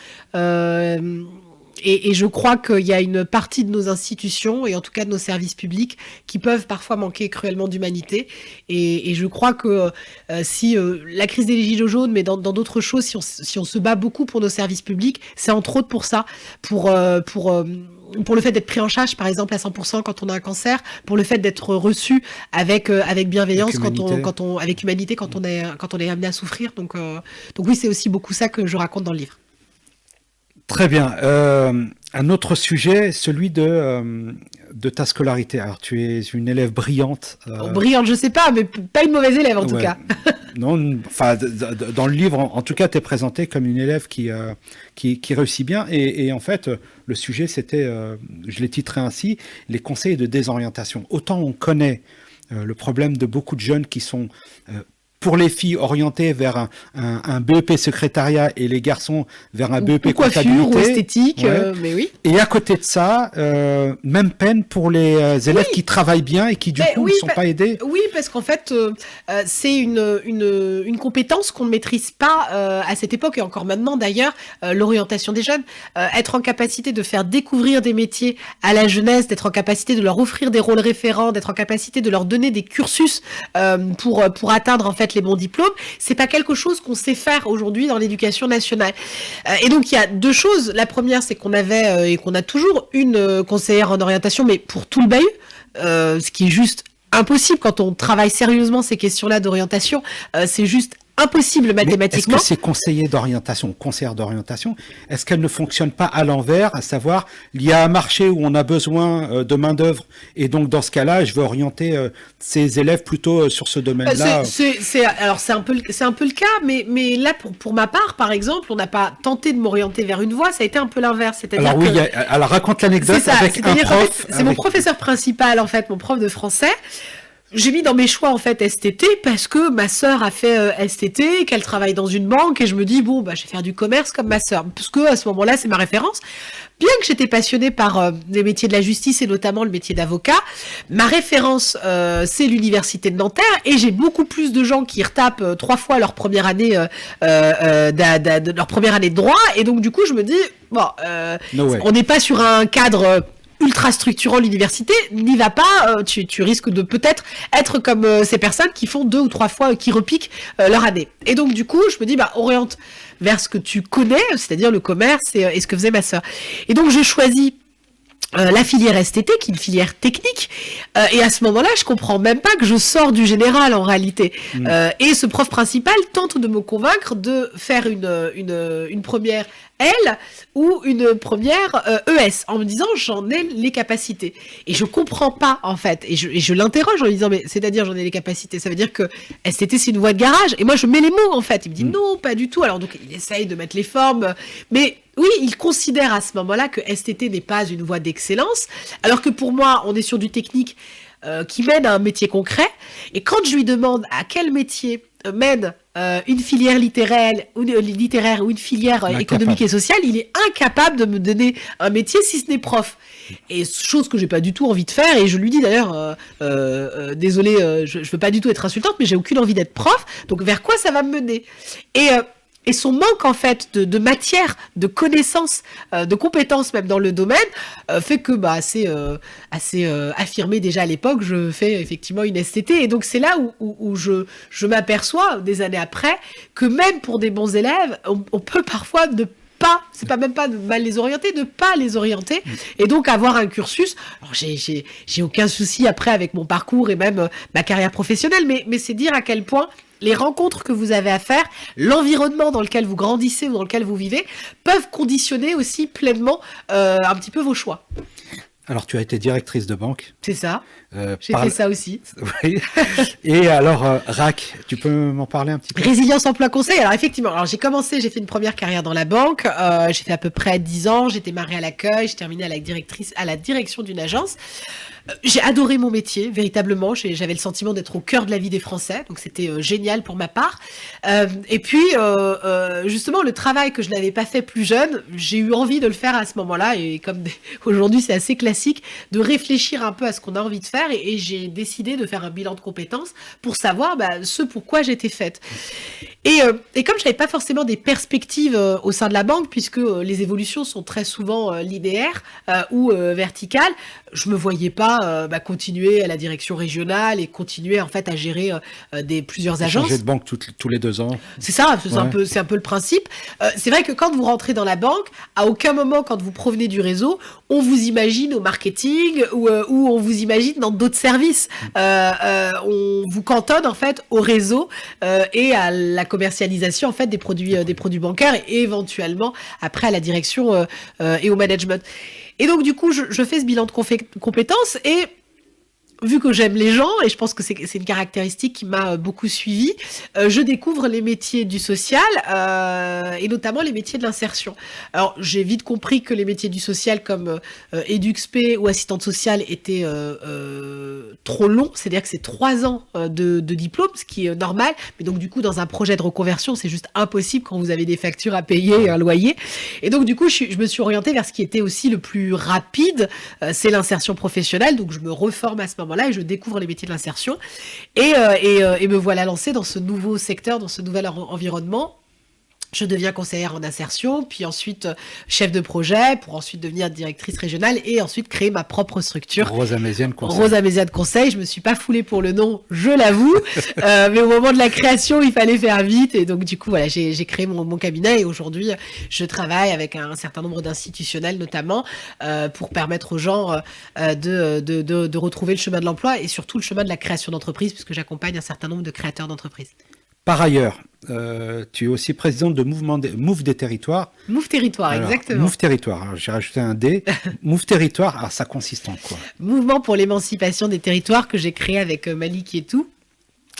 et je crois qu'il y a une partie de nos institutions, et en tout cas de nos services publics, qui peuvent parfois manquer cruellement d'humanité. Et je crois que si la crise des gilets jaunes, mais dans d'autres choses, si on se bat beaucoup pour nos services publics, c'est entre autres pour ça, pour le fait d'être pris en charge, par exemple, à 100% quand on a un cancer, pour le fait d'être reçu avec bienveillance, avec humanité quand on est amené à souffrir. Donc oui, c'est aussi beaucoup ça que je raconte dans le livre. Très bien. Un autre sujet, celui de ta scolarité. Alors, tu es une élève brillante. Brillante, je sais pas, mais pas une mauvaise élève en tout cas. Non, enfin, dans le livre, en tout cas, tu es présentée comme une élève qui réussit bien. Et en fait, le sujet, c'était, je l'ai titré ainsi, les conseils de désorientation. Autant on connaît le problème de beaucoup de jeunes qui sont... pour les filles orientées vers un BEP secrétariat et les garçons vers un BEP comptabilité. Ou esthétique, mais oui. Et à côté de ça, même peine pour les élèves qui travaillent bien et qui du coup ne sont pas aidés. Oui, parce qu'en fait, c'est une compétence qu'on ne maîtrise pas à cette époque, et encore maintenant d'ailleurs, l'orientation des jeunes. Être en capacité de faire découvrir des métiers à la jeunesse, d'être en capacité de leur offrir des rôles référents, d'être en capacité de leur donner des cursus pour atteindre en fait les bons diplômes, c'est pas quelque chose qu'on sait faire aujourd'hui dans l'éducation nationale. Et donc il y a 2 choses. La première, c'est qu'on avait et qu'on a toujours une conseillère en orientation, mais pour tout le bahut, ce qui est juste impossible quand on travaille sérieusement ces questions-là d'orientation. C'est juste impossible mathématiquement. Est-ce que ces conseillères d'orientation, est-ce qu'elles ne fonctionnent pas à l'envers, à savoir, il y a un marché où on a besoin de main-d'œuvre, et donc dans ce cas-là, je veux orienter ces élèves plutôt sur ce domaine-là. Alors c'est un peu le cas, mais là pour ma part, par exemple, on n'a pas tenté de m'orienter vers une voie, ça a été un peu l'inverse. Alors oui, alors raconte l'anecdote avec un prof. C'est mon professeur principal en fait, mon prof de français. J'ai mis dans mes choix en fait STT parce que ma sœur a fait STT, qu'elle travaille dans une banque, et je me dis bon je vais faire du commerce comme ma sœur, parce que à ce moment-là c'est ma référence. Bien que j'étais passionnée par les métiers de la justice et notamment le métier d'avocat, ma référence c'est l'université de Nanterre, et j'ai beaucoup plus de gens qui retapent 3 fois leur première année leur première année de droit, et donc du coup je me dis on n'est pas sur un cadre ultra structurant l'université, n'y va pas, tu risques de peut-être être comme ces personnes qui font 2 ou 3 fois, qui repiquent leur année. Et donc du coup, je me dis, oriente vers ce que tu connais, c'est-à-dire le commerce et ce que faisait ma sœur. Et donc je choisis la filière STT, qui est une filière technique, et à ce moment-là, je comprends même pas que je sors du général en réalité. Et ce prof principal tente de me convaincre de faire une première L ou une première ES, en me disant j'en ai les capacités. Et je comprends pas en fait, et je l'interroge en lui disant mais c'est-à-dire j'en ai les capacités, ça veut dire que STT c'est une voie de garage, et moi je mets les mots en fait. Il me dit non, pas du tout. Alors donc il essaye de mettre les formes, mais oui, il considère à ce moment-là que STT n'est pas une voie d'excellence, alors que pour moi, on est sur du technique qui mène à un métier concret. Et quand je lui demande à quel métier mène une filière littéraire ou une filière économique et sociale, il est incapable de me donner un métier si ce n'est prof. Et chose que j'ai pas du tout envie de faire. Et je lui dis d'ailleurs, désolé, je veux pas du tout être insultante, mais j'ai aucune envie d'être prof. Donc vers quoi ça va me mener? Et son manque en fait de matière, de connaissances, de compétences même dans le domaine, fait que assez affirmé déjà à l'époque, je fais effectivement une STT. Et donc c'est là où je m'aperçois des années après que même pour des bons élèves, on peut parfois c'est pas même pas de mal les orienter, de pas les orienter, et donc avoir un cursus. Alors j'ai aucun souci après avec mon parcours et même ma carrière professionnelle, mais c'est dire à quel point les rencontres que vous avez à faire, l'environnement dans lequel vous grandissez ou dans lequel vous vivez, peuvent conditionner aussi pleinement un petit peu vos choix. Alors, tu as été directrice de banque. C'est ça. J'ai fait ça aussi. Oui. Et alors, RAC, tu peux m'en parler un petit peu? Résilience Emploi Conseil. Alors, effectivement, j'ai fait une première carrière dans la banque. J'ai fait à peu près 10 ans. J'ai démarré à l'accueil. J'ai terminé à la direction d'une agence. J'ai adoré mon métier, véritablement. J'avais le sentiment d'être au cœur de la vie des Français, donc c'était génial pour ma part. Et puis, justement, le travail que je n'avais pas fait plus jeune, j'ai eu envie de le faire à ce moment-là. Et comme aujourd'hui, c'est assez classique, de réfléchir un peu à ce qu'on a envie de faire. Et j'ai décidé de faire un bilan de compétences pour savoir ce pourquoi j'étais faite. Et comme je n'avais pas forcément des perspectives au sein de la banque, puisque les évolutions sont très souvent linéaires ou verticales, je me voyais pas continuer à la direction régionale et continuer en fait à gérer plusieurs agences. Changer de banque tous les 2 ans. C'est ça, c'est un peu le principe. C'est vrai que quand vous rentrez dans la banque, à aucun moment quand vous provenez du réseau, on vous imagine au marketing ou on vous imagine dans d'autres services. On vous cantonne en fait au réseau et à la commercialisation en fait des produits bancaires et éventuellement après à la direction et au management. Et donc, du coup, je fais ce bilan de compétences et vu que j'aime les gens, et je pense que c'est une caractéristique qui m'a beaucoup suivie, je découvre les métiers du social et notamment les métiers de l'insertion. Alors, j'ai vite compris que les métiers du social comme EduxP ou assistante sociale étaient trop longs, c'est-à-dire que c'est 3 ans de diplôme, ce qui est normal, mais donc du coup, dans un projet de reconversion, c'est juste impossible quand vous avez des factures à payer et un loyer. Et donc, du coup, je me suis orientée vers ce qui était aussi le plus rapide, c'est l'insertion professionnelle, donc je me reforme à ce moment-là et je découvre les métiers de l'insertion et me voilà lancée dans ce nouveau secteur, dans ce nouvel environnement. Je deviens conseillère en insertion, puis ensuite chef de projet, pour ensuite devenir directrice régionale et ensuite créer ma propre structure. Rosa Méziane Conseil. Rosa Méziane Conseil. Je me suis pas foulée pour le nom, je l'avoue, mais au moment de la création, il fallait faire vite et donc du coup voilà, j'ai créé mon cabinet et aujourd'hui je travaille avec un certain nombre d'institutionnels notamment pour permettre aux gens de retrouver le chemin de l'emploi et surtout le chemin de la création d'entreprise puisque j'accompagne un certain nombre de créateurs d'entreprises. Par ailleurs, tu es aussi présidente de Move des Territoires. Move Territoire, alors, exactement. Move Territoire, alors j'ai rajouté un D. Move Territoire, alors ça consiste en quoi? Mouvement pour l'émancipation des territoires que j'ai créé avec Malik Yetou.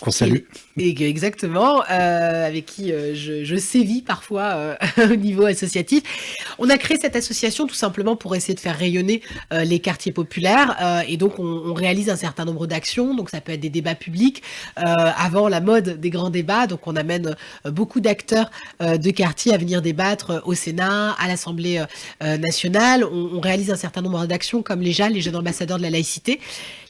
Qu'on salue. Exactement, avec qui je sévis parfois au niveau associatif. On a créé cette association tout simplement pour essayer de faire rayonner les quartiers populaires et donc on réalise un certain nombre d'actions, donc ça peut être des débats publics avant la mode des grands débats, donc on amène beaucoup d'acteurs de quartier à venir débattre au Sénat, à l'Assemblée nationale. On réalise un certain nombre d'actions comme les JAL, les Jeunes Ambassadeurs de la Laïcité.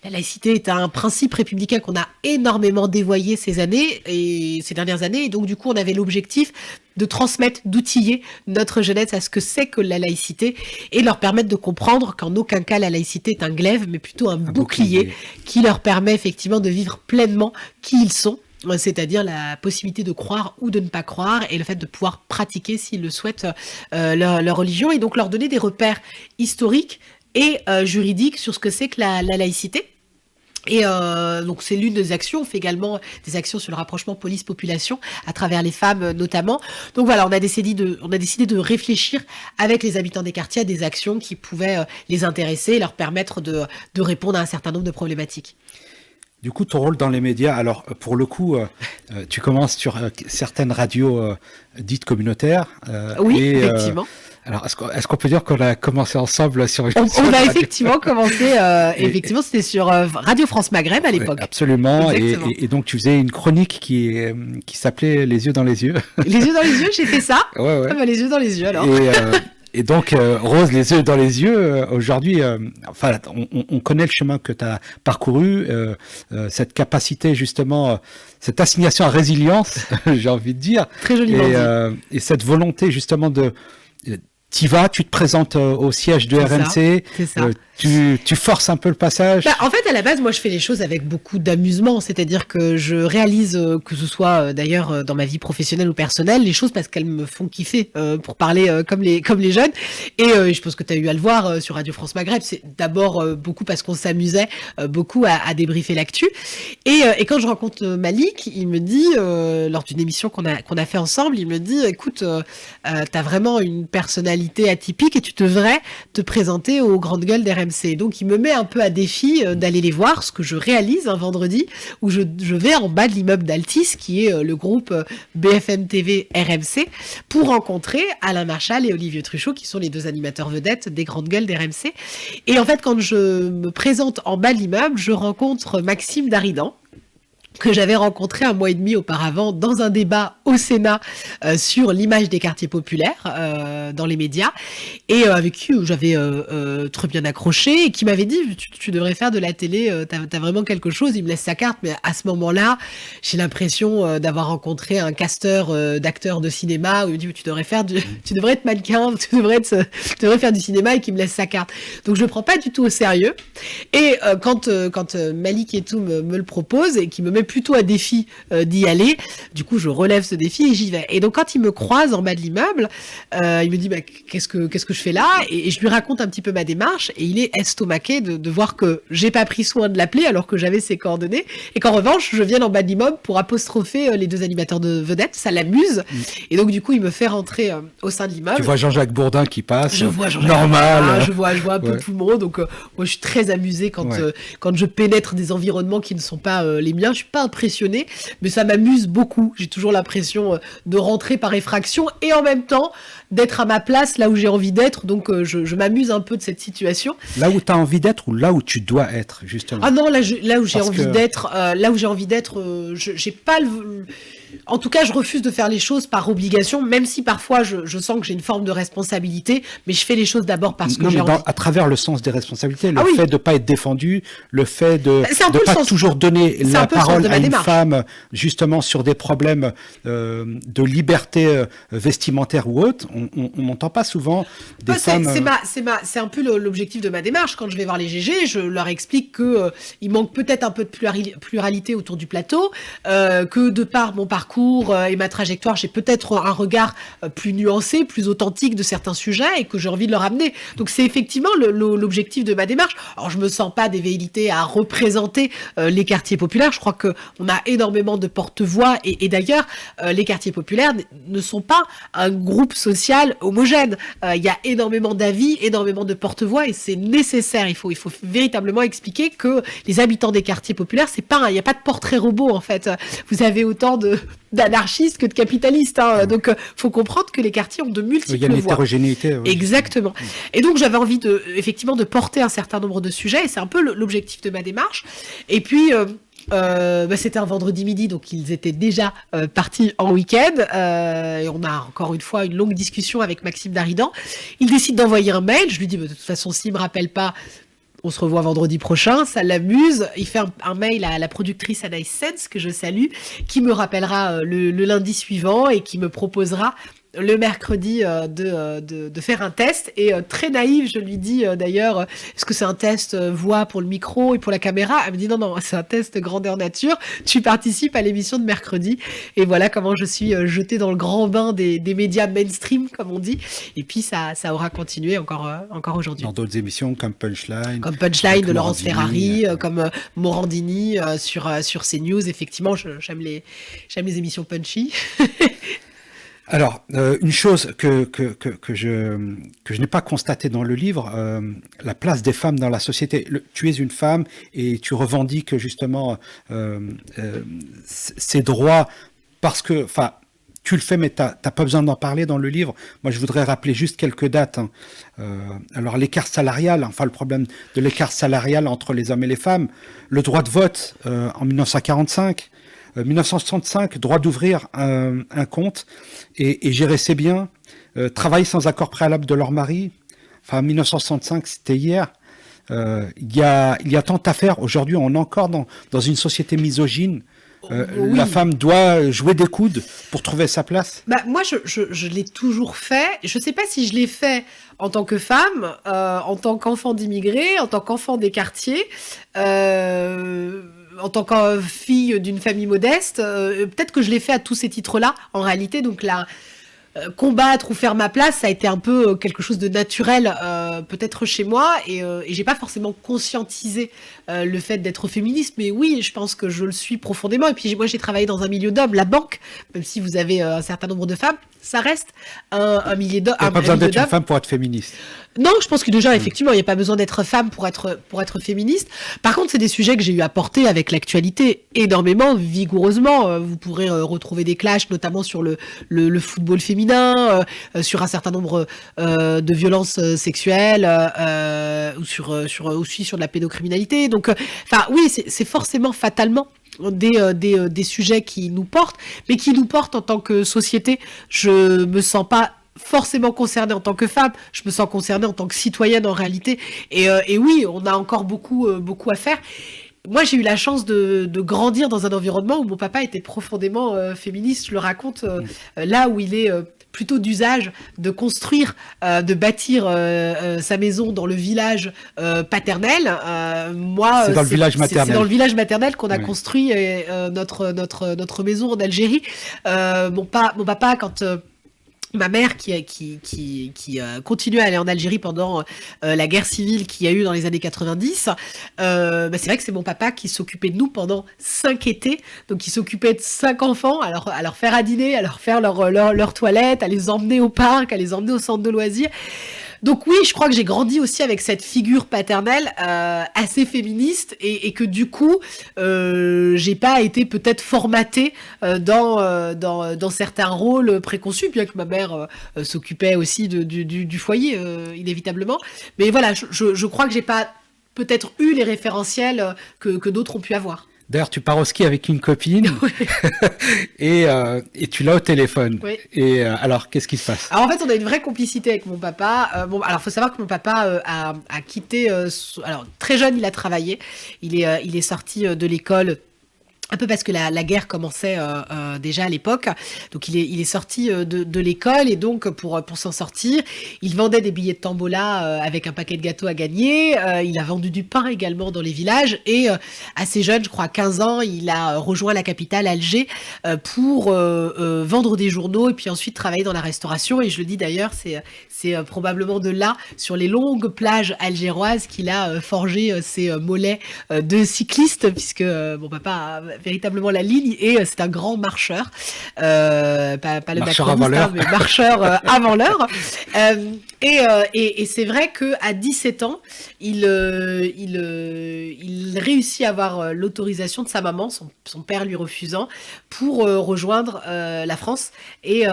La laïcité est un principe républicain qu'on a énormément dévoyé ces dernières années. Et donc, du coup, on avait l'objectif de transmettre, d'outiller notre jeunesse à ce que c'est que la laïcité et leur permettre de comprendre qu'en aucun cas la laïcité est un glaive, mais plutôt un bouclier qui leur permet effectivement de vivre pleinement qui ils sont. C'est-à-dire la possibilité de croire ou de ne pas croire et le fait de pouvoir pratiquer s'ils le souhaitent leur religion et donc leur donner des repères historiques et juridique sur ce que c'est que la laïcité. Et donc c'est l'une des actions. On fait également des actions sur le rapprochement police-population à travers les femmes notamment. Donc voilà, on a décidé de réfléchir avec les habitants des quartiers à des actions qui pouvaient les intéresser et leur permettre de répondre à un certain nombre de problématiques. Du coup, ton rôle dans les médias, alors pour le coup, tu commences sur certaines radios dites communautaires. Oui, effectivement. Alors, est-ce qu'on peut dire qu'on a commencé ensemble sur une On a effectivement commencé, effectivement, c'était sur Radio France Maghreb à l'époque. Absolument, et donc tu faisais une chronique qui s'appelait Les yeux dans les yeux. Les yeux dans les yeux, j'ai fait ça. Ouais. Ah bah, les yeux dans les yeux alors. Et donc, Rose, les yeux dans les yeux, aujourd'hui, enfin, on connaît le chemin que tu as parcouru, cette capacité justement, cette assignation à résilience, j'ai envie de dire. Très joliment dit. Et cette volonté justement de... T'y vas, tu te présentes au siège de RMC, c'est ça. Tu forces un peu le passage. En fait, à la base, moi, je fais les choses avec beaucoup d'amusement. C'est-à-dire que je réalise, que ce soit d'ailleurs dans ma vie professionnelle ou personnelle, les choses parce qu'elles me font kiffer, pour parler comme les jeunes. Et je pense que tu as eu à le voir sur Radio France Maghreb. C'est d'abord beaucoup parce qu'on s'amusait beaucoup à débriefer l'actu. Et quand je rencontre Malik, il me dit, lors d'une émission qu'on a fait ensemble, il me dit, écoute, tu as vraiment une personnalité atypique et tu devrais te présenter aux grandes gueules d'RMC. Donc il me met un peu à défi d'aller les voir, ce que je réalise un vendredi où je vais en bas de l'immeuble d'Altis, qui est le groupe BFM TV RMC, pour rencontrer Alain Marchal et Olivier Truchot, qui sont les deux animateurs vedettes des grandes gueules d'RMC. Et en fait, quand je me présente en bas de l'immeuble, je rencontre Maxime Daridan, que j'avais rencontré 1 mois et demi auparavant dans un débat au Sénat sur l'image des quartiers populaires dans les médias, et avec qui j'avais très bien accroché, et qui m'avait dit tu devrais faire de la télé, t'as vraiment quelque chose. Il me laisse sa carte, mais à ce moment-là, j'ai l'impression d'avoir rencontré un casteur d'acteurs de cinéma, où il me dit tu devrais être mannequin, tu devrais faire du cinéma, et qui me laisse sa carte. Donc je le prends pas du tout au sérieux. Et quand Malik et tout me le propose et qui me met plutôt à défi d'y aller, du coup je relève ce défi et j'y vais. Et donc quand il me croise en bas de l'immeuble, il me dit qu'est-ce que je fais là, et je lui raconte un petit peu ma démarche, et il est estomaqué de voir que j'ai pas pris soin de l'appeler alors que j'avais ses coordonnées, et qu'en revanche je viens en bas de l'immeuble pour apostropher les deux animateurs de vedettes. Ça l'amuse, et donc du coup il me fait rentrer au sein de l'immeuble. Tu vois Jean-Jacques Bourdin qui passe, je vois Jean-Jacques normal. Bourdin, je vois un peu tout le monde. Donc moi je suis très amusée quand je pénètre des environnements qui ne sont pas les miens. Je suis pas impressionnée, mais ça m'amuse beaucoup. J'ai toujours l'impression de rentrer par effraction et en même temps d'être à ma place là où j'ai envie d'être. Donc je m'amuse un peu de cette situation. Là où tu as envie d'être ou là où tu dois être, justement? Ah non, là où j'ai envie d'être, j'ai pas le... En tout cas, je refuse de faire les choses par obligation, même si parfois je sens que j'ai une forme de responsabilité, mais je fais les choses d'abord parce que j'ai envie. À travers le sens des responsabilités, le fait de ne pas être défendu, le fait de ne pas toujours donner la parole à une femme, justement, sur des problèmes de liberté vestimentaire ou autre, on n'entend pas souvent des femmes... C'est un peu l'objectif de ma démarche. Quand je vais voir les GG, je leur explique qu'il manque peut-être un peu de pluralité autour du plateau, que de par mon parcours et ma trajectoire, j'ai peut-être un regard plus nuancé, plus authentique de certains sujets, et que j'ai envie de leur amener. Donc c'est effectivement l'objectif de ma démarche. Alors je me sens pas des velléités à représenter les quartiers populaires. Je crois que on a énormément de porte-voix, et d'ailleurs les quartiers populaires ne sont pas un groupe social homogène. Il y a énormément d'avis, énormément de porte-voix, et c'est nécessaire. Il faut véritablement expliquer que les habitants des quartiers populaires, il n'y a pas de portrait robot en fait. Vous avez autant d'anarchistes que de capitalistes, hein. Donc faut comprendre que les quartiers ont de multiples voix. Il y a une hétérogénéité. Oui. Exactement. Et donc j'avais envie effectivement de porter un certain nombre de sujets, et c'est un peu l'objectif de ma démarche. Et puis c'était un vendredi midi, donc ils étaient déjà partis en week-end, et on a encore une fois une longue discussion avec Maxime Daridan. Il décide d'envoyer un mail. Je lui dis de toute façon, s'il me rappelle pas, on se revoit vendredi prochain. Ça l'amuse. Il fait un mail à la productrice Anaïs Sens, que je salue, qui me rappellera le lundi suivant et qui me proposera le mercredi de faire un test. Et très naïve, je lui dis d'ailleurs, est-ce que c'est un test voix pour le micro et pour la caméra? Elle me dit non, non, c'est un test grandeur nature. Tu participes à l'émission de mercredi. Et voilà comment je suis jetée dans le grand bain des médias mainstream, comme on dit. Et puis ça aura continué encore aujourd'hui. Dans d'autres émissions comme Punchline. Comme Punchline de Laurence Ferrari, comme Morandini sur CNews. Effectivement, j'aime les émissions punchy. Alors, une chose que je n'ai pas constatée dans le livre, la place des femmes dans la société. Tu es une femme et tu revendiques justement ces droits parce que, enfin, tu le fais, mais tu n'as pas besoin d'en parler dans le livre. Moi, je voudrais rappeler juste quelques dates. Alors, l'écart salarial, enfin, le problème de l'écart salarial entre les hommes et les femmes, le droit de vote en 1945. 1965, droit d'ouvrir un compte et gérer ses biens, travailler sans accord préalable de leur mari. Enfin, 1965, c'était hier. Il y a tant à faire. Aujourd'hui, on est encore dans une société misogyne. Oui. La femme doit jouer des coudes pour trouver sa place. Bah, moi, je l'ai toujours fait. Je ne sais pas si je l'ai fait en tant que femme, en tant qu'enfant d'immigrés, en tant qu'enfant des quartiers. En tant que fille d'une famille modeste, peut-être que je l'ai fait à tous ces titres-là, en réalité. Donc là, combattre ou faire ma place, ça a été un peu quelque chose de naturel, peut-être chez moi, et j'ai pas forcément conscientisé le fait d'être féministe, mais oui, je pense que je le suis profondément. Et puis moi, j'ai travaillé dans un milieu d'hommes, la banque, même si vous avez un certain nombre de femmes, ça reste un milieu d'hommes. Il n'y a pas besoin d'être une femme pour être féministe. Non, je pense que déjà, effectivement, il n'y a pas besoin d'être femme pour être féministe. Par contre, c'est des sujets que j'ai eu à porter avec l'actualité énormément, vigoureusement. Vous pourrez retrouver des clashs, notamment sur le football féminin, sur un certain nombre de violences sexuelles, ou aussi sur de la pédocriminalité. Donc, oui, c'est forcément fatalement des sujets qui nous portent, mais qui nous portent en tant que société. Je me sens pas forcément concernée en tant que femme, je me sens concernée en tant que citoyenne en réalité. Et oui, on a encore beaucoup à faire. Moi, j'ai eu la chance de grandir dans un environnement où mon papa était profondément féministe. Je le raconte là où il est plutôt d'usage de construire, de bâtir sa maison dans le village paternel. Moi, c'est dans le village maternel. C'est dans le village maternel qu'on a construit notre maison en Algérie. Mon papa, quand ma mère qui a continué à aller en Algérie pendant la guerre civile qu'il y a eu dans les années 90, c'est vrai que c'est mon papa qui s'occupait de nous pendant 5 étés, donc il s'occupait de 5 enfants, à leur faire à dîner, à leur faire leur toilette, à les emmener au parc, à les emmener au centre de loisirs. Donc oui, je crois que j'ai grandi aussi avec cette figure paternelle assez féministe et que du coup, j'ai pas été peut-être formatée dans certains rôles préconçus, bien que ma mère s'occupait aussi du foyer, inévitablement. Mais voilà, je crois que j'ai pas peut-être eu les référentiels que d'autres ont pu avoir. D'ailleurs, tu pars au ski avec une copine et tu l'as au téléphone. Oui. Et alors, qu'est-ce qui se passe? Alors en fait, on a une vraie complicité avec mon papa. Alors, faut savoir que mon papa a quitté. Alors très jeune, il a travaillé. Il est sorti de l'école. Un peu parce que la guerre commençait déjà à l'époque, donc il est sorti de l'école et donc pour s'en sortir, il vendait des billets de tombola avec un paquet de gâteaux à gagner. Il a vendu du pain également dans les villages et assez jeune, je crois à 15 ans, il a rejoint la capitale Alger pour vendre des journaux et puis ensuite travailler dans la restauration. Et je le dis d'ailleurs, c'est probablement de là, sur les longues plages algéroises, qu'il a forgé ses mollets de cycliste, puisque mon papa a véritablement la ligne et c'est un grand marcheur, pas le macroniste, mais marcheur avant l'heure. Et c'est vrai qu'à 17 ans, il réussit à avoir l'autorisation de sa maman, son père lui refusant, pour rejoindre la France et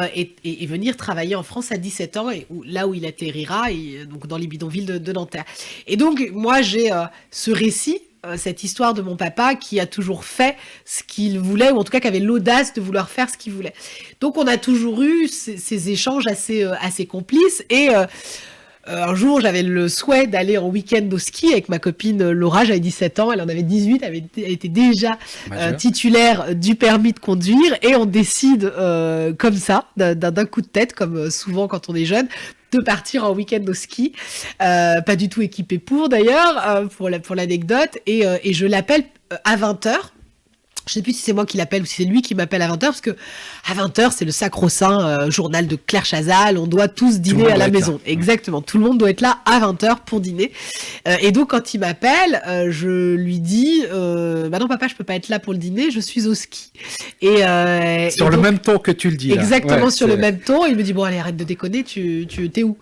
venir travailler en France à 17 ans, et là où il atterrira, donc dans les bidonvilles de Nanterre. Et donc, moi, j'ai ce récit, cette histoire de mon papa qui a toujours fait ce qu'il voulait, ou en tout cas qui avait l'audace de vouloir faire ce qu'il voulait. Donc on a toujours eu ces échanges assez complices, et un jour, j'avais le souhait d'aller en week-end au ski avec ma copine Laura, j'avais 17 ans, elle en avait 18, elle était déjà titulaire du permis de conduire, et on décide comme ça, d'un coup de tête, comme souvent quand on est jeune, de partir en week-end au ski, pas du tout équipé pour d'ailleurs, pour l'anecdote, et je l'appelle à 20h. Je sais plus si c'est moi qui l'appelle ou si c'est lui qui m'appelle à 20h, parce que à 20h, c'est le sacro-saint journal de Claire Chazal, on doit tous dîner à la maison. Exactement, tout le monde doit être là à 20h pour dîner. Et donc, quand il m'appelle, je lui dis bah non papa, je peux pas être là pour le dîner, je suis au ski. Sur le même ton que tu le dis. Exactement, sur le même ton. Il me dit, bon allez, arrête de déconner, t'es où?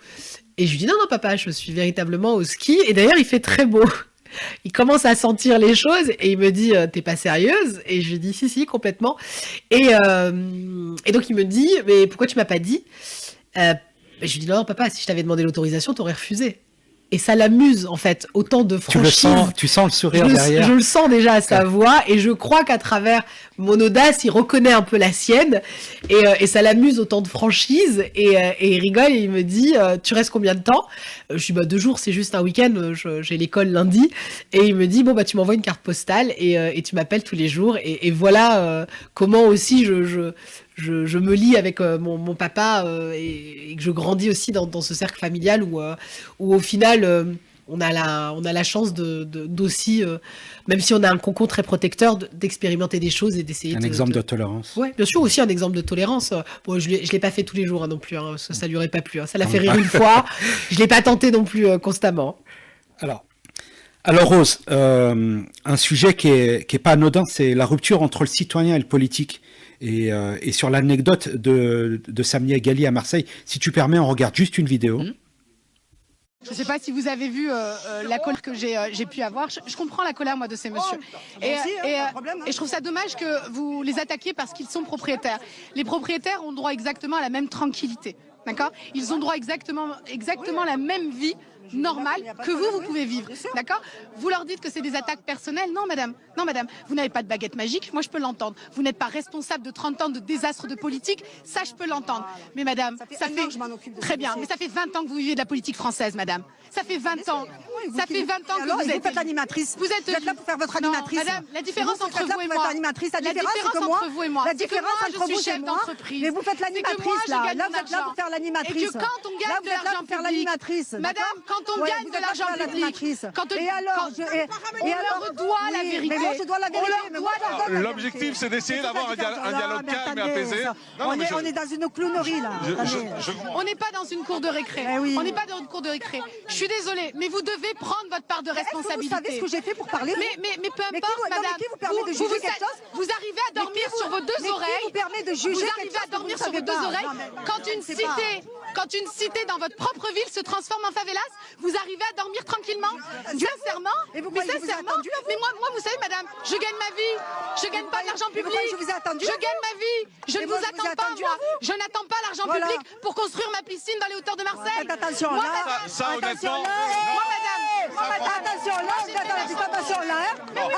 Et je lui dis, non papa, je suis véritablement au ski. Et d'ailleurs, il fait très beau. Il commence à sentir les choses et il me dit t'es pas sérieuse? Et je lui dis si complètement. Et donc il me dit mais pourquoi tu m'as pas dit? Je lui dis non papa, si je t'avais demandé l'autorisation t'aurais refusé. Et ça l'amuse en fait, autant de franchise. Tu sens le sourire derrière. Je le sens déjà à sa voix, et je crois qu'à travers mon audace, il reconnaît un peu la sienne, et ça l'amuse autant de franchise, et il rigole et il me dit tu restes combien de temps? Je dis 2 jours, c'est juste un week-end, j'ai l'école lundi, et il me dit bon tu m'envoies une carte postale et tu m'appelles tous les jours, et voilà comment aussi je me lie avec mon papa, et que je grandis aussi dans ce cercle familial où au final on a la chance d'aussi, même si on a un cocon très protecteur, d'expérimenter des choses et d'essayer. Un exemple de tolérance. Oui, bien sûr, aussi un exemple de tolérance. Bon, je l'ai pas fait tous les jours non plus, ça lui aurait pas plu. Ça l'a fait rire une fois, je l'ai pas tenté non plus constamment. Alors Rose, un sujet qui est pas anodin, c'est la rupture entre le citoyen et le politique. Et sur l'anecdote de Samia Ghali à Marseille, si tu permets, on regarde juste une vidéo. Je ne sais pas si vous avez vu la colère que j'ai pu avoir. Je comprends la colère, moi, de ces messieurs. Et je trouve ça dommage que vous les attaquiez parce qu'ils sont propriétaires. Les propriétaires ont droit exactement à la même tranquillité. D'accord? Ils ont droit exactement la même vie normale que vous pouvez vivre. D'accord? Vous leur dites que c'est des attaques personnelles. Non, madame. Non, madame. Vous n'avez pas de baguette magique. Moi, je peux l'entendre. Vous n'êtes pas responsable de 30 ans de désastre de politique. Ça, je peux l'entendre. Mais madame, ça fait très bien. Mais ça fait 20 ans que vous vivez de la politique française, madame. Ça fait 20 ans. Ça fait 20 ans que vous êtes l'animatrice. Vous êtes là pour faire votre animatrice. Non, madame, la différence entre vous et moi. La différence entre vous et moi. La différence entre vous et moi. Mais vous faites l'animatrice là. Là, vous êtes là pour faire l'animatrice. Et que quand on gagne de l'argent public, madame, quand on gagne de l'argent public, quand on leur doit la vérité. Mais moi, je dois la vérité. L'objectif, c'est d'essayer d'avoir un dialogue calme et apaisé. On est dans une clownerie là. On n'est pas dans une cour de récré. On n'est pas dans une cour de récré. Je suis désolée, mais vous devez prendre votre part de responsabilité. Vous savez ce que j'ai fait pour parler? Mais peu importe, madame. Qui vous permet de juger quelque chose? Vous arrivez à dormir sur vos deux oreilles. Qui vous permet de juger quelque chose? Vous arrivez à dormir sur vos deux oreilles quand une cité dans votre propre ville se transforme en favelas, vous arrivez à dormir tranquillement? Sincèrement? Mais moi, vous savez, madame, je gagne ma vie. Je gagne pas de l'argent public. Je vous ai attendu. Je gagne ma vie. Je ne vous attends pas, moi. Je n'attends pas l'argent public pour construire ma piscine dans les hauteurs de Marseille. Faites attention là. Ça, honnêtement. Moi, madame. Attention là.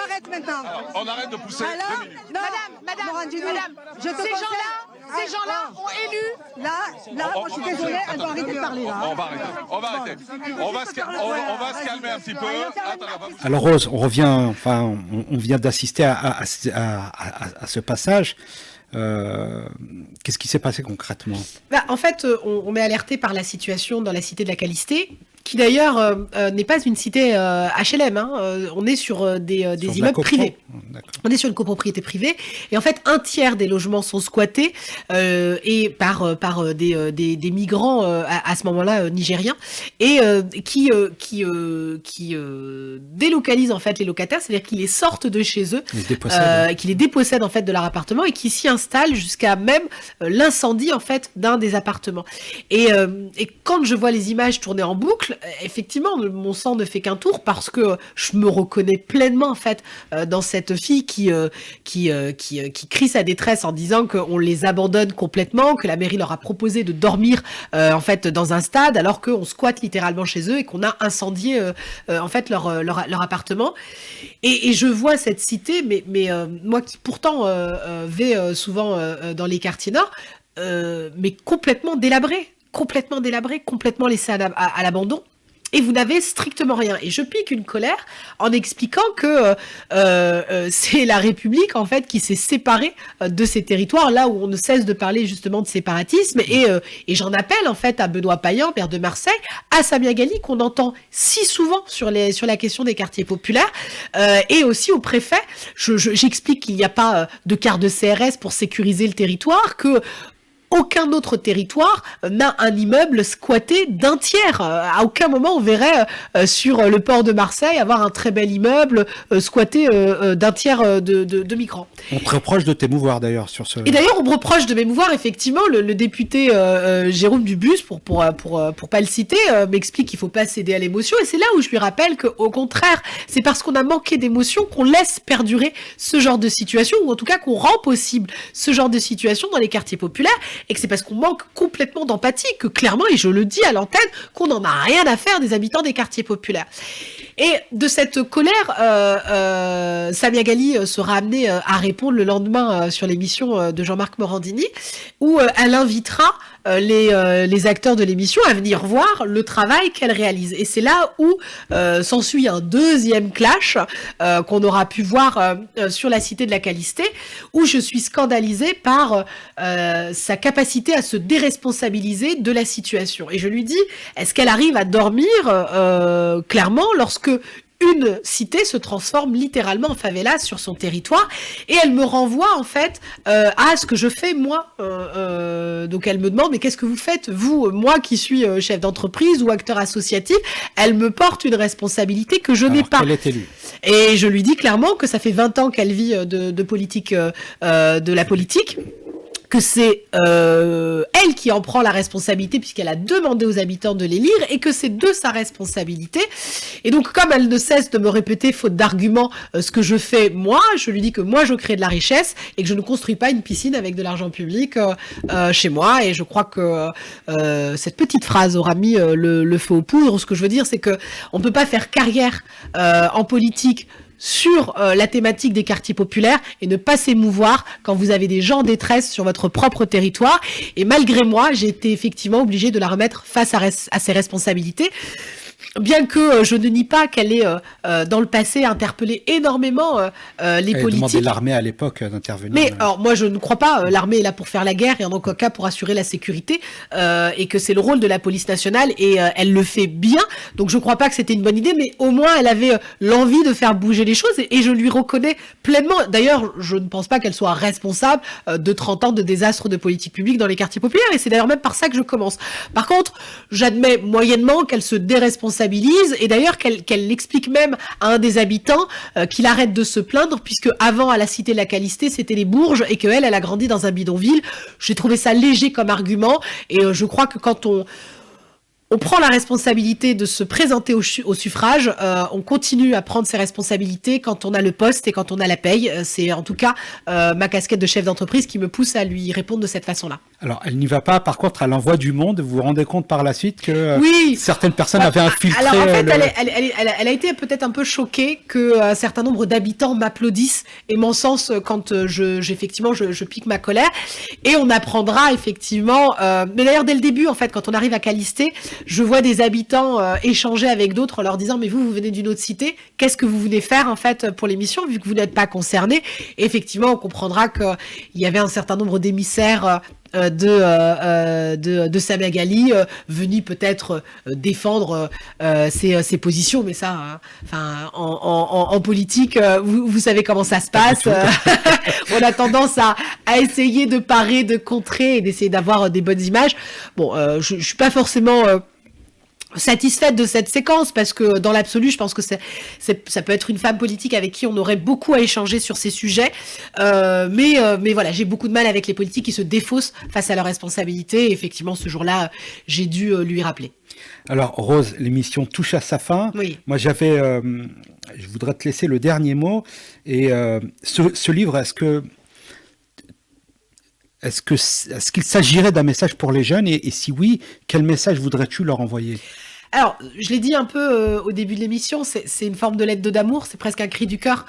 Arrête maintenant. On arrête de pousser. Madame, ces gens-là ont élu. Là, moi je suis désolée, elle doit arrêter de parler là. On va arrêter. On va se calmer un petit peu. Alors Rose, on vient d'assister à ce passage. Qu'est-ce qui s'est passé concrètement? En fait, on m'est alerté par la situation dans la cité de la Calisté, qui d'ailleurs n'est pas une cité HLM. On est sur des immeubles privés. On est sur une copropriété privée. Et en fait, un tiers des logements sont squattés et par des migrants à ce moment-là nigériens, et qui délocalisent en fait les locataires, c'est-à-dire qu'ils les sortent de chez eux, qui les dépossèdent en fait de leur appartement, et qui s'y installent jusqu'à même l'incendie en fait d'un des appartements. Et quand je vois les images tourner en boucle, effectivement, mon sang ne fait qu'un tour, parce que je me reconnais pleinement en fait dans cette fille qui crie sa détresse en disant qu'on les abandonne complètement, que la mairie leur a proposé de dormir en fait dans un stade, alors qu'on squatte littéralement chez eux et qu'on a incendié en fait leur appartement. Et je vois cette cité, mais moi qui pourtant vais souvent dans les quartiers nord, mais complètement délabrée. complètement délabré, complètement laissé à l'abandon. Et vous n'avez strictement rien. Et je pique une colère en expliquant que c'est la République en fait qui s'est séparée de ces territoires, là où on ne cesse de parler justement de séparatisme. Et j'en appelle en fait à Benoît Payan, maire de Marseille, à Samia Ghali, qu'on entend si souvent sur la question des quartiers populaires, et aussi au préfet. J'explique qu'il n'y a pas de carte de CRS pour sécuriser le territoire, que aucun autre territoire n'a un immeuble squatté d'un tiers. À aucun moment on verrait sur le port de Marseille avoir un très bel immeuble squatté d'un tiers de migrants. On te reproche de t'émouvoir d'ailleurs sur ce... Et d'ailleurs on me reproche de m'émouvoir, effectivement. Le député Jérôme Dubus, pour pas le citer, m'explique qu'il faut pas céder à l'émotion. Et c'est là où je lui rappelle qu'au contraire, c'est parce qu'on a manqué d'émotion qu'on laisse perdurer ce genre de situation, ou en tout cas qu'on rend possible ce genre de situation dans les quartiers populaires. Et que c'est parce qu'on manque complètement d'empathie que clairement, et je le dis à l'antenne, qu'on n'en a rien à faire des habitants des quartiers populaires. Et de cette colère, Samia Ghali sera amenée à répondre le lendemain sur l'émission de Jean-Marc Morandini, où elle invitera les acteurs de l'émission à venir voir le travail qu'elle réalise. Et c'est là où s'ensuit un deuxième clash qu'on aura pu voir sur la cité de la Calistée, où je suis scandalisée par sa capacité à se déresponsabiliser de la situation. Et je lui dis, est-ce qu'elle arrive à dormir clairement lorsque une cité se transforme littéralement en favela sur son territoire, et elle me renvoie en fait à ce que je fais moi. Donc elle me demande, mais qu'est-ce que vous faites vous, moi qui suis chef d'entreprise ou acteur associatif? Elle me porte une responsabilité que je n'ai pas. Elle est élue. Et je lui dis clairement que ça fait 20 ans qu'elle vit de politique, de la politique, que c'est elle qui en prend la responsabilité puisqu'elle a demandé aux habitants de l'élire, et que c'est de sa responsabilité. Et donc, comme elle ne cesse de me répéter, faute d'arguments, ce que je fais moi, je lui dis que moi je crée de la richesse et que je ne construis pas une piscine avec de l'argent public chez moi. Et je crois que cette petite phrase aura mis le feu aux poudres. Ce que je veux dire, c'est que on peut pas faire carrière en politique sur la thématique des quartiers populaires et ne pas s'émouvoir quand vous avez des gens en détresse sur votre propre territoire. Et malgré moi, j'ai été effectivement obligée de la remettre face à ses responsabilités. Bien que je ne nie pas qu'elle ait, dans le passé, interpellé énormément les politiques. Elle demandait l'armée à l'époque d'intervenir. Mais alors, moi, je ne crois pas. L'armée est là pour faire la guerre et en aucun cas pour assurer la sécurité, et que c'est le rôle de la police nationale, et elle le fait bien. Donc, je ne crois pas que c'était une bonne idée, mais au moins, elle avait l'envie de faire bouger les choses, et je lui reconnais pleinement. D'ailleurs, je ne pense pas qu'elle soit responsable de 30 ans de désastre de politique publique dans les quartiers populaires, et c'est d'ailleurs même par ça que je commence. Par contre, j'admets moyennement qu'elle se déresponsabilise, et d'ailleurs qu'elle explique même à un des habitants qu'il arrête de se plaindre, puisque avant, à la cité de la Calistée, c'était les Bourges, et qu'elle a grandi dans un bidonville. J'ai trouvé ça léger comme argument, et je crois que quand on prend la responsabilité de se présenter au suffrage, on continue à prendre ses responsabilités quand on a le poste et quand on a la paye. C'est en tout cas ma casquette de chef d'entreprise qui me pousse à lui répondre de cette façon-là. Alors, elle n'y va pas, par contre, elle envoie du monde. Vous vous rendez compte par la suite que oui, certaines personnes avaient infiltré... Alors, en fait, elle a été peut-être un peu choquée qu'un certain nombre d'habitants m'applaudissent et m'encensent quand effectivement, je pique ma colère. Et on apprendra, effectivement... mais d'ailleurs, dès le début, en fait, quand on arrive à Calistée, je vois des habitants échanger avec d'autres en leur disant « Mais vous venez d'une autre cité, qu'est-ce que vous venez faire, en fait, pour l'émission, vu que vous n'êtes pas concernés ?» Et effectivement, on comprendra qu'il y avait un certain nombre d'émissaires de Samia Ghali venus peut-être défendre ses positions, mais ça, en politique, vous savez comment ça se passe. On a tendance à essayer de parer, de contrer et d'essayer d'avoir des bonnes images. Bon, je suis pas forcément satisfaite de cette séquence, parce que dans l'absolu, je pense que ça peut être une femme politique avec qui on aurait beaucoup à échanger sur ces sujets, mais voilà, j'ai beaucoup de mal avec les politiques qui se défaussent face à leurs responsabilités, et effectivement, ce jour-là, j'ai dû lui rappeler. Alors, Rose, l'émission touche à sa fin. Oui. Moi, je voudrais te laisser le dernier mot, et ce livre, est-ce qu'il s'agirait d'un message pour les jeunes, et si oui, quel message voudrais-tu leur envoyer ? Alors, je l'ai dit un peu au début de l'émission, c'est une forme de lettre d'amour, c'est presque un cri du cœur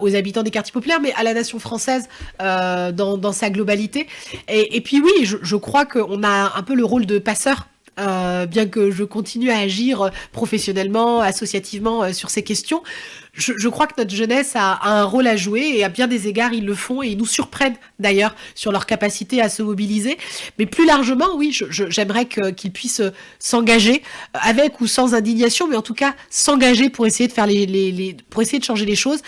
aux habitants des quartiers populaires, mais à la nation française dans sa globalité. Et puis oui, je crois qu'on a un peu le rôle de passeur. Bien que je continue à agir professionnellement, associativement sur ces questions, je crois que notre jeunesse a un rôle à jouer et à bien des égards ils le font et ils nous surprennent d'ailleurs sur leur capacité à se mobiliser. Mais plus largement, oui, j'aimerais qu'ils puissent s'engager avec ou sans indignation, mais en tout cas s'engager pour essayer de faire pour essayer de changer les choses.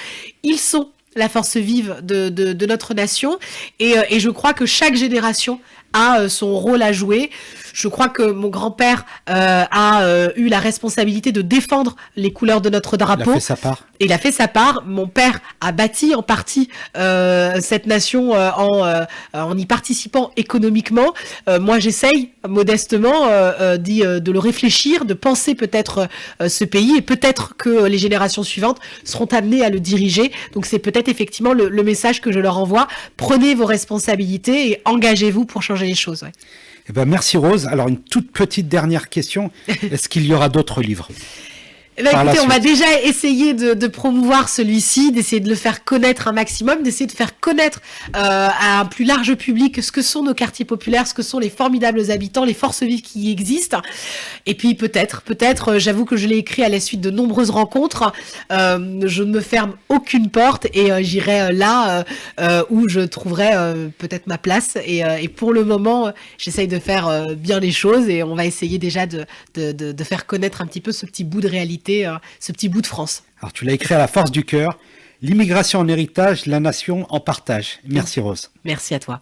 Ils sont la force vive de notre nation et je crois que chaque génération a son rôle à jouer. Je crois que mon grand-père a eu la responsabilité de défendre les couleurs de notre drapeau. Il a fait sa part. Il a fait sa part. Mon père a bâti en partie cette nation en y participant économiquement. Moi, j'essaye modestement de le réfléchir, de penser peut-être ce pays et peut-être que les générations suivantes seront amenées à le diriger. Donc, c'est peut-être effectivement le message que je leur envoie. Prenez vos responsabilités et engagez-vous pour changer les choses. Ouais. Eh ben, merci Rose. Alors, une toute petite dernière question. Est-ce qu'il y aura d'autres livres ? Écoutez, on va déjà essayer de promouvoir celui-ci, d'essayer de le faire connaître un maximum, d'essayer de faire connaître à un plus large public ce que sont nos quartiers populaires, ce que sont les formidables habitants, les forces vives qui y existent. Et puis peut-être, j'avoue que je l'ai écrit à la suite de nombreuses rencontres, je ne me ferme aucune porte et j'irai là où je trouverai peut-être ma place. Et pour le moment, j'essaye de faire bien les choses et on va essayer déjà de faire connaître un petit peu ce petit bout de réalité, ce petit bout de France. Alors tu l'as écrit à la force du cœur, l'immigration en héritage, la nation en partage. Merci Rose. Merci à toi.